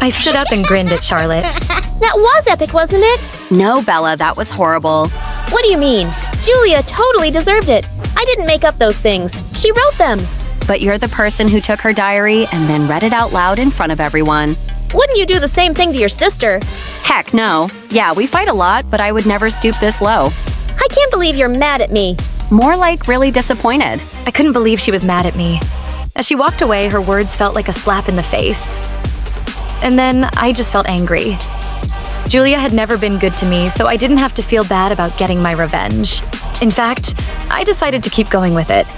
I stood up and grinned at Charlotte. That was epic, wasn't it? No, Bella, that was horrible. What do you mean? Julia totally deserved it. I didn't make up those things. She wrote them. But you're the person who took her diary and then read it out loud in front of everyone. Wouldn't you do the same thing to your sister? Heck no. Yeah, we fight a lot, but I would never stoop this low. I can't believe you're mad at me. More like really disappointed. I couldn't believe she was mad at me. As she walked away, her words felt like a slap in the face. And then I just felt angry. Julia had never been good to me, so I didn't have to feel bad about getting my revenge. In fact, I decided to keep going with it.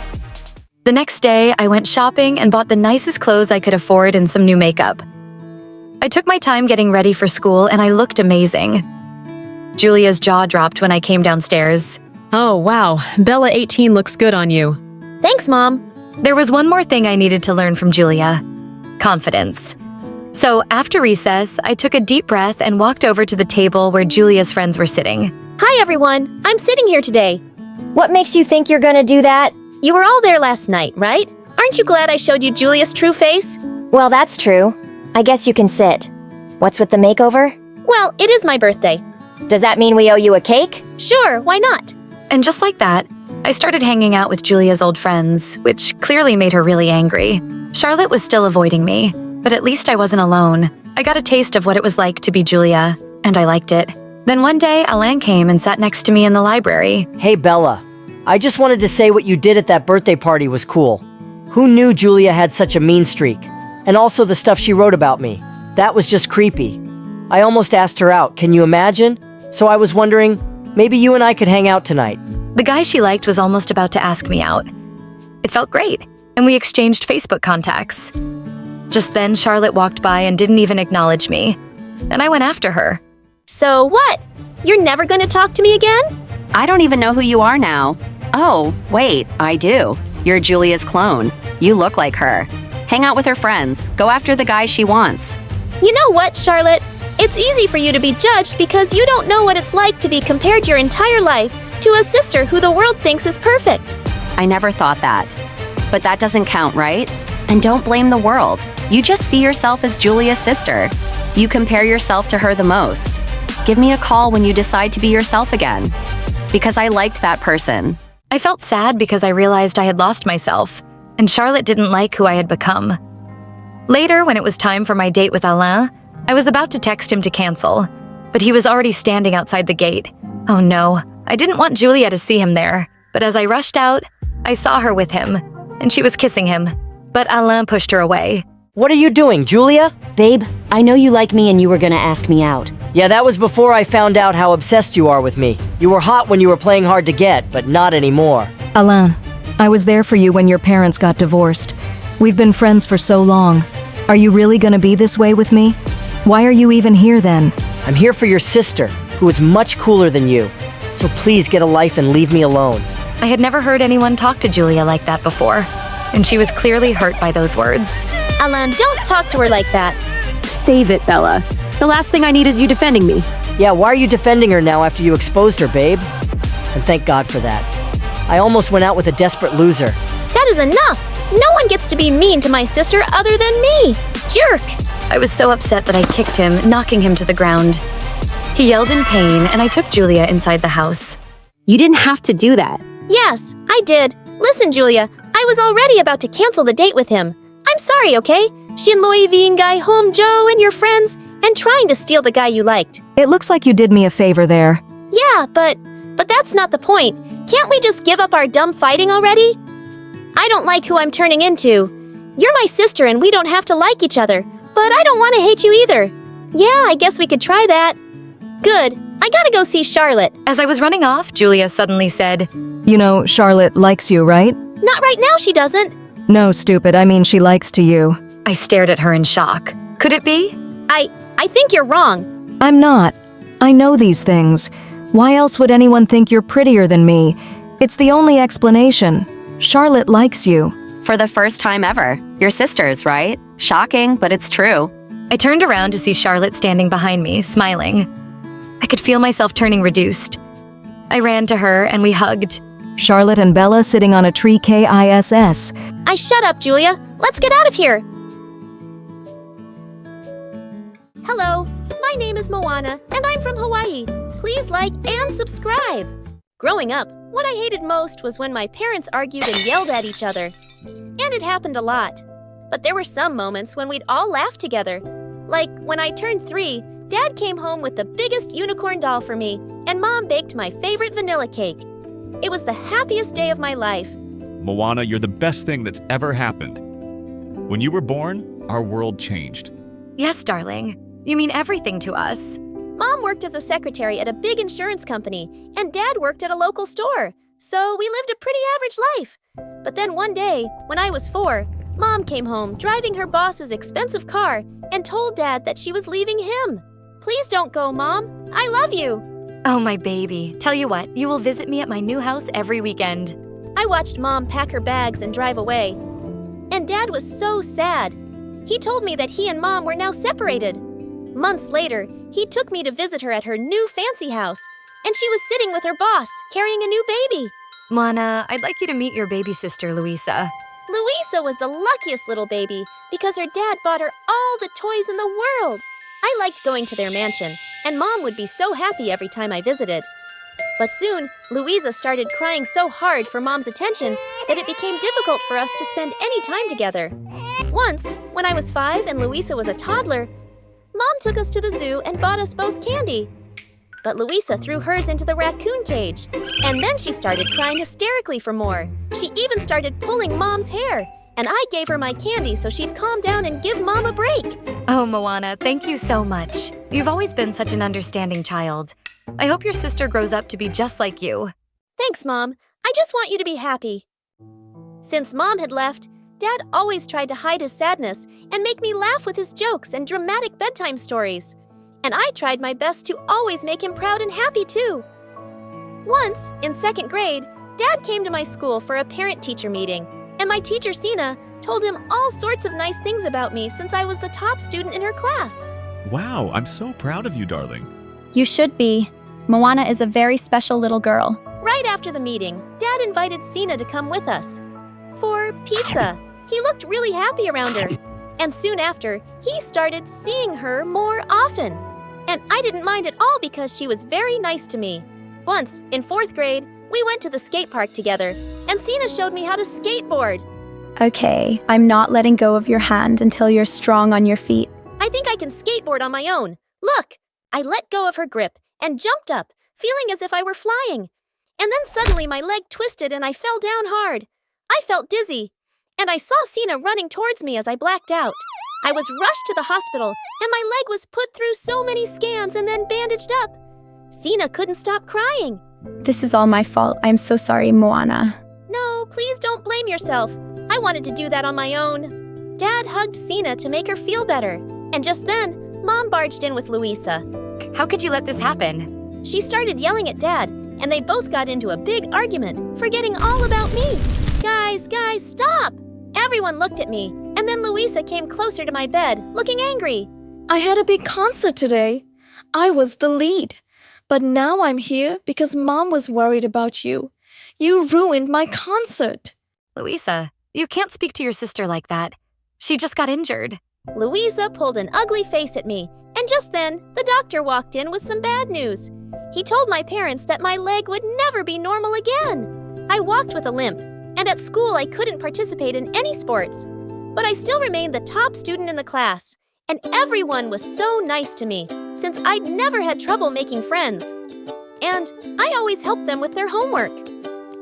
The next day, I went shopping and bought the nicest clothes I could afford and some new makeup. I took my time getting ready for school and I looked amazing. Julia's jaw dropped when I came downstairs. Oh, wow. Bella 18 looks good on you. Thanks, Mom. There was one more thing I needed to learn from Julia: confidence. So after recess, I took a deep breath and walked over to the table where Julia's friends were sitting. Hi, everyone. I'm sitting here today. What makes you think you're gonna do that? You were all there last night, right? Aren't you glad I showed you Julia's true face? Well, that's true. I guess you can sit. What's with the makeover? Well, it is my birthday. Does that mean we owe you a cake? Sure, why not? And just like that, I started hanging out with Julia's old friends, which clearly made her really angry. Charlotte was still avoiding me, but at least I wasn't alone. I got a taste of what it was like to be Julia, and I liked it. Then one day, Alain came and sat next to me in the library. Hey, Bella. I just wanted to say what you did at that birthday party was cool. Who knew Julia had such a mean streak? And also the stuff she wrote about me. That was just creepy. I almost asked her out, can you imagine? So I was wondering, maybe you and I could hang out tonight. The guy she liked was almost about to ask me out. It felt great, and we exchanged Facebook contacts. Just then, Charlotte walked by and didn't even acknowledge me, and I went after her. So what? You're never going to talk to me again? I don't even know who you are now. Oh, wait, I do. You're Julia's clone. You look like her. Hang out with her friends. Go after the guy she wants. You know what, Charlotte? It's easy for you to be judged because you don't know what it's like to be compared your entire life to a sister who the world thinks is perfect. I never thought that. But that doesn't count, right? And don't blame the world. You just see yourself as Julia's sister. You compare yourself to her the most. Give me a call when you decide to be yourself again. Because I liked that person. I felt sad because I realized I had lost myself, and Charlotte didn't like who I had become. Later, when it was time for my date with Alain, I was about to text him to cancel, but he was already standing outside the gate. Oh no, I didn't want Julia to see him there, but as I rushed out, I saw her with him, and she was kissing him, but Alain pushed her away. What are you doing, Julia? Babe, I know you like me and you were gonna ask me out. Yeah, that was before I found out how obsessed you are with me. You were hot when you were playing hard to get, but not anymore. Alain, I was there for you when your parents got divorced. We've been friends for so long. Are you really gonna be this way with me? Why are you even here then? I'm here for your sister, who is much cooler than you. So please get a life and leave me alone. I had never heard anyone talk to Julia like that before, and she was clearly hurt by those words. Alain, don't talk to her like that. Save it, Bella. The last thing I need is you defending me. Yeah, why are you defending her now after you exposed her, babe? And thank God for that. I almost went out with a desperate loser. That is enough! No one gets to be mean to my sister other than me! Jerk! I was so upset that I kicked him, knocking him to the ground. He yelled in pain, and I took Julia inside the house. You didn't have to do that. Yes, I did. Listen, Julia, I was already about to cancel the date with him. I'm sorry, okay? Shinloi Vien guy home Joe and your friends, and trying to steal the guy you liked. It looks like you did me a favor there. Yeah, but that's not the point. Can't we just give up our dumb fighting already? I don't like who I'm turning into. You're my sister and we don't have to like each other, but I don't want to hate you either. Yeah, I guess we could try that. Good. I gotta go see Charlotte. As I was running off, Julia suddenly said, You know, Charlotte likes you, right? Not right now, she doesn't. No, stupid. I mean, she likes to you. I stared at her in shock. Could it be? I think you're wrong. I'm not. I know these things. Why else would anyone think you're prettier than me? It's the only explanation. Charlotte likes you. For the first time ever. You're sisters, right? Shocking, but it's true. I turned around to see Charlotte standing behind me, smiling. I could feel myself turning reduced. I ran to her and we hugged. Charlotte and Bella sitting on a tree KISS. Shut up, Julia. Let's get out of here. Hello, my name is Moana, and I'm from Hawaii. Please like and subscribe. Growing up, what I hated most was when my parents argued and yelled at each other. And it happened a lot. But there were some moments when we'd all laugh together. Like when I turned 3, Dad came home with the biggest unicorn doll for me, and Mom baked my favorite vanilla cake. It was the happiest day of my life. Moana, you're the best thing that's ever happened. When you were born, our world changed. Yes, darling. You mean everything to us. Mom worked as a secretary at a big insurance company, and Dad worked at a local store, so we lived a pretty average life. But then one day, when I was 4, Mom came home driving her boss's expensive car and told Dad that she was leaving him. Please don't go, Mom. I love you. Oh, my baby. Tell you what, you will visit me at my new house every weekend. I watched Mom pack her bags and drive away. And Dad was so sad. He told me that he and Mom were now separated. Months later, he took me to visit her at her new fancy house, and she was sitting with her boss, carrying a new baby. Moana, I'd like you to meet your baby sister, Luisa. Luisa was the luckiest little baby because her dad bought her all the toys in the world. I liked going to their mansion, and Mom would be so happy every time I visited. But soon, Luisa started crying so hard for Mom's attention that it became difficult for us to spend any time together. Once, when I was 5 and Luisa was a toddler, Mom took us to the zoo and bought us both candy. But Luisa threw hers into the raccoon cage, and then she started crying hysterically for more. She even started pulling Mom's hair, and I gave her my candy so she'd calm down and give Mom a break. Oh, Moana, thank you so much. You've always been such an understanding child. I hope your sister grows up to be just like you. Thanks, Mom. I just want you to be happy. Since Mom had left, Dad always tried to hide his sadness and make me laugh with his jokes and dramatic bedtime stories. And I tried my best to always make him proud and happy, too. Once, in 2nd grade, Dad came to my school for a parent-teacher meeting, and my teacher, Sina, told him all sorts of nice things about me since I was the top student in her class. Wow, I'm so proud of you, darling. You should be. Moana is a very special little girl. Right after the meeting, Dad invited Sina to come with us. For pizza. He looked really happy around her. And soon after, he started seeing her more often. And I didn't mind at all because she was very nice to me. Once, in 4th grade, we went to the skate park together, and Sina showed me how to skateboard. Okay, I'm not letting go of your hand until you're strong on your feet. I think I can skateboard on my own. Look! I let go of her grip and jumped up, feeling as if I were flying. And then suddenly my leg twisted and I fell down hard. I felt dizzy, and I saw Sina running towards me as I blacked out. I was rushed to the hospital, and my leg was put through so many scans and then bandaged up. Sina couldn't stop crying. This is all my fault. I'm so sorry, Moana. No, please don't blame yourself. I wanted to do that on my own. Dad hugged Sina to make her feel better, and just then, Mom barged in with Luisa. How could you let this happen? She started yelling at Dad, and they both got into a big argument, forgetting all about me. Guys, stop! Everyone looked at me, and then Luisa came closer to my bed, looking angry. I had a big concert today. I was the lead. But now I'm here because Mom was worried about you. You ruined my concert. Luisa, you can't speak to your sister like that. She just got injured. Luisa pulled an ugly face at me, and just then, the doctor walked in with some bad news. He told my parents that my leg would never be normal again. I walked with a limp, and at school I couldn't participate in any sports. But I still remained the top student in the class, and everyone was so nice to me, since I'd never had trouble making friends. And I always helped them with their homework.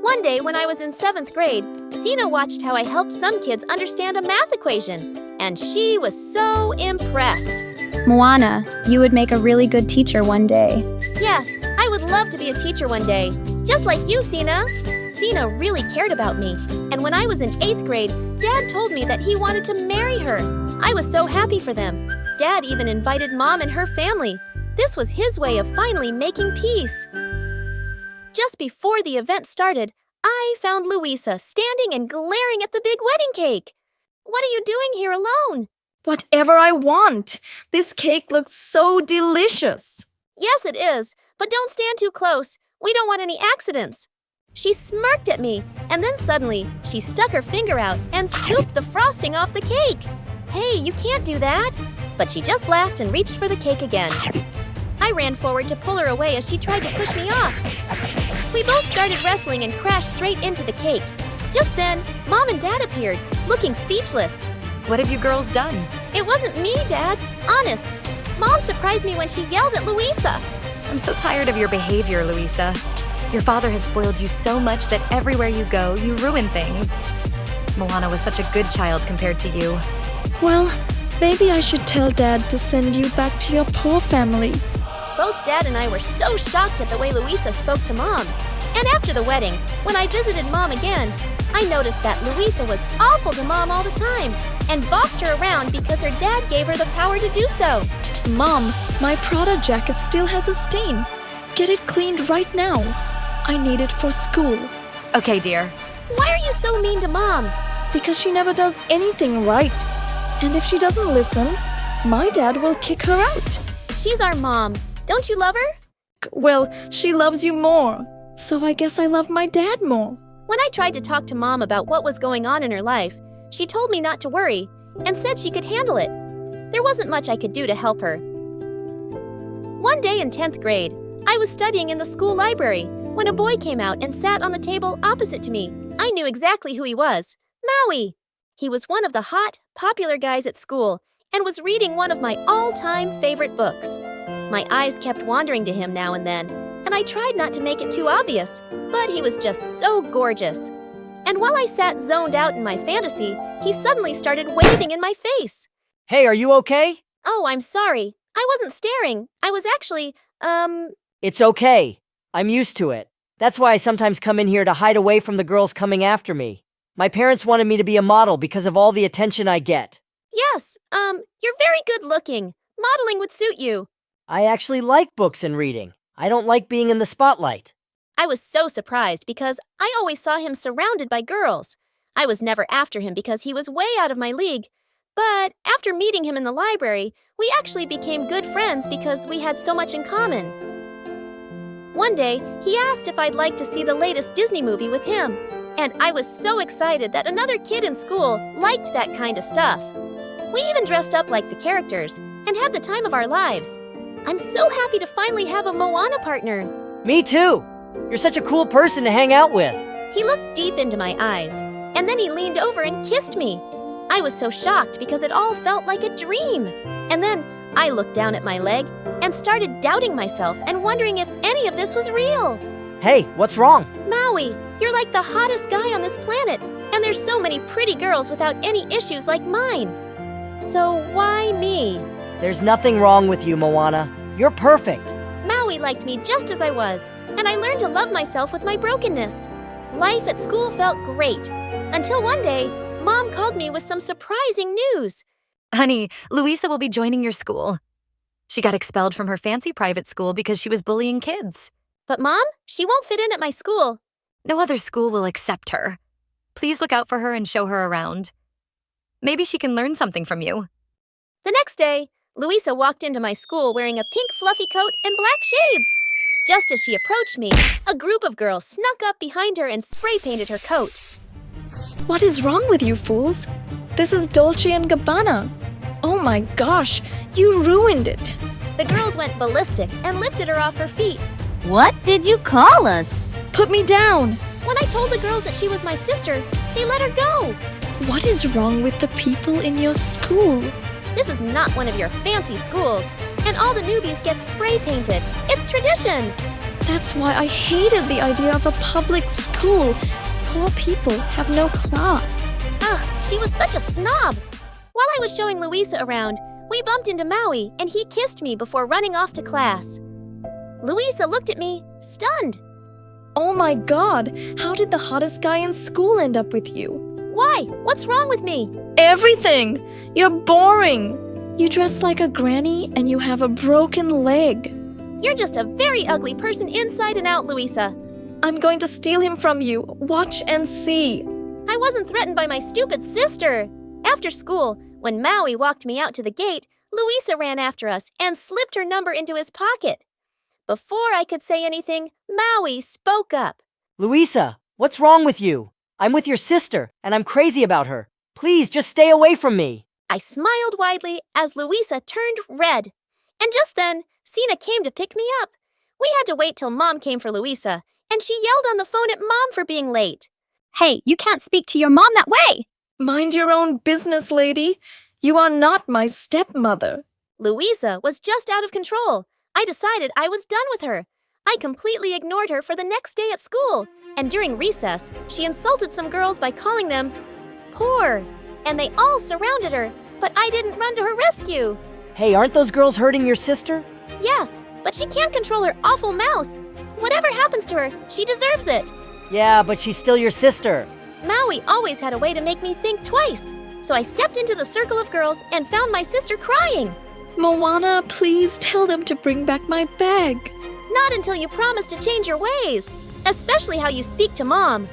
One day when I was in 7th grade, Sina watched how I helped some kids understand a math equation, and she was so impressed. Moana, you would make a really good teacher one day. Yes, I would love to be a teacher one day, just like you, Sina. Sina really cared about me, and when I was in 8th grade, Dad told me that he wanted to marry her. I was so happy for them. Dad even invited Mom and her family. This was his way of finally making peace. Just before the event started, I found Luisa standing and glaring at the big wedding cake. What are you doing here alone? Whatever I want. This cake looks so delicious. Yes, it is, but don't stand too close. We don't want any accidents. She smirked at me, and then suddenly, she stuck her finger out and scooped the frosting off the cake. Hey, you can't do that! But she just laughed and reached for the cake again. I ran forward to pull her away as she tried to push me off. We both started wrestling and crashed straight into the cake. Just then, Mom and Dad appeared, looking speechless. What have you girls done? It wasn't me, Dad. Honest. Mom surprised me when she yelled at Louisa. I'm so tired of your behavior, Louisa. Your father has spoiled you so much that everywhere you go, you ruin things. Moana was such a good child compared to you. Well, maybe I should tell Dad to send you back to your poor family. Both Dad and I were so shocked at the way Louisa spoke to Mom. And after the wedding, when I visited Mom again, I noticed that Louisa was awful to Mom all the time and bossed her around because her dad gave her the power to do so. Mom, my Prada jacket still has a stain. Get it cleaned right now. I need it for school. Okay, dear. Why are you so mean to Mom? Because she never does anything right. And if she doesn't listen, my dad will kick her out. She's our mom. Don't you love her? Well, she loves you more. So I guess I love my dad more. When I tried to talk to Mom about what was going on in her life, she told me not to worry and said she could handle it. There wasn't much I could do to help her. One day in 10th grade, I was studying in the school library when a boy came out and sat on the table opposite to me. I knew exactly who he was. Maui! He was one of the hot, popular guys at school and was reading one of my all-time favorite books. My eyes kept wandering to him now and then, and I tried not to make it too obvious, but he was just so gorgeous. And while I sat zoned out in my fantasy, he suddenly started waving in my face. Hey, are you okay? Oh, I'm sorry. I wasn't staring. I was actually, It's okay. I'm used to it. That's why I sometimes come in here to hide away from the girls coming after me. My parents wanted me to be a model because of all the attention I get. Yes, you're very good looking. Modeling would suit you. I actually like books and reading. I don't like being in the spotlight. I was so surprised because I always saw him surrounded by girls. I was never after him because he was way out of my league. But after meeting him in the library, we actually became good friends because we had so much in common. One day, he asked if I'd like to see the latest Disney movie with him. And I was so excited that another kid in school liked that kind of stuff. We even dressed up like the characters and had the time of our lives. I'm so happy to finally have a Moana partner. Me too. You're such a cool person to hang out with. He looked deep into my eyes, and then he leaned over and kissed me. I was so shocked because it all felt like a dream. And then I looked down at my leg and started doubting myself and wondering if any of this was real. Hey, what's wrong? Maui, you're like the hottest guy on this planet, and there's so many pretty girls without any issues like mine. So why me? There's nothing wrong with you, Moana. You're perfect. Maui liked me just as I was, and I learned to love myself with my brokenness. Life at school felt great, until one day, Mom called me with some surprising news. Honey, Louisa will be joining your school. She got expelled from her fancy private school because she was bullying kids. But Mom, she won't fit in at my school. No other school will accept her. Please look out for her and show her around. Maybe she can learn something from you. The next day, Louisa walked into my school wearing a pink fluffy coat and black shades. Just as she approached me, a group of girls snuck up behind her and spray-painted her coat. What is wrong with you fools? This is Dolce & Gabbana. Oh my gosh, you ruined it. The girls went ballistic and lifted her off her feet. What did you call us? Put me down. When I told the girls that she was my sister, they let her go. What is wrong with the people in your school? This is not one of your fancy schools, and all the newbies get spray-painted. It's tradition. That's why I hated the idea of a public school. Poor people have no class. She was such a snob. While I was showing Louisa around, we bumped into Maui, and he kissed me before running off to class. Louisa looked at me, stunned. Oh my god, how did the hottest guy in school end up with you? Why? What's wrong with me? Everything! You're boring! You dress like a granny and you have a broken leg. You're just a very ugly person inside and out, Louisa. I'm going to steal him from you. Watch and see. I wasn't threatened by my stupid sister. After school, when Maui walked me out to the gate, Louisa ran after us and slipped her number into his pocket. Before I could say anything, Maui spoke up. Louisa, what's wrong with you? I'm with your sister, and I'm crazy about her. Please, just stay away from me. I smiled widely as Louisa turned red. And just then, Sina came to pick me up. We had to wait till Mom came for Louisa, and she yelled on the phone at Mom for being late. Hey, you can't speak to your mom that way! Mind your own business, lady. You are not my stepmother. Louisa was just out of control. I decided I was done with her. I completely ignored her for the next day at school, and during recess, she insulted some girls by calling them poor, and they all surrounded her, but I didn't run to her rescue. Hey, aren't those girls hurting your sister? Yes, but she can't control her awful mouth. Whatever happens to her, she deserves it. Yeah, but she's still your sister. Maui always had a way to make me think twice, so I stepped into the circle of girls and found my sister crying. Moana, please tell them to bring back my bag. Not until you promise to change your ways, especially how you speak to Mom.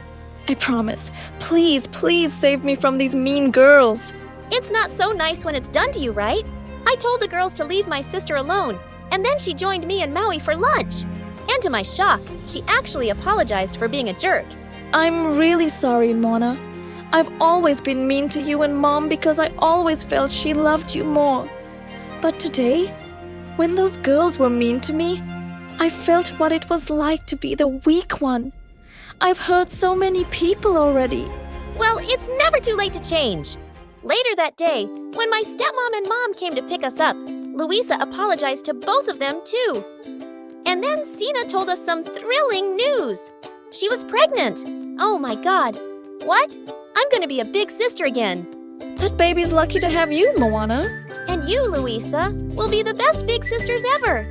I promise. Please, please save me from these mean girls. It's not so nice when it's done to you, right? I told the girls to leave my sister alone, and then she joined me and Maui for lunch. And to my shock, she actually apologized for being a jerk. I'm really sorry, Mona. I've always been mean to you and Mom because I always felt she loved you more. But today, when those girls were mean to me, I felt what it was like to be the weak one. I've hurt so many people already. Well, it's never too late to change. Later that day, when my stepmom and Mom came to pick us up, Louisa apologized to both of them too. And then Sina told us some thrilling news. She was pregnant. Oh my God. What? I'm gonna be a big sister again. That baby's lucky to have you, Moana. And you, Louisa, will be the best big sisters ever.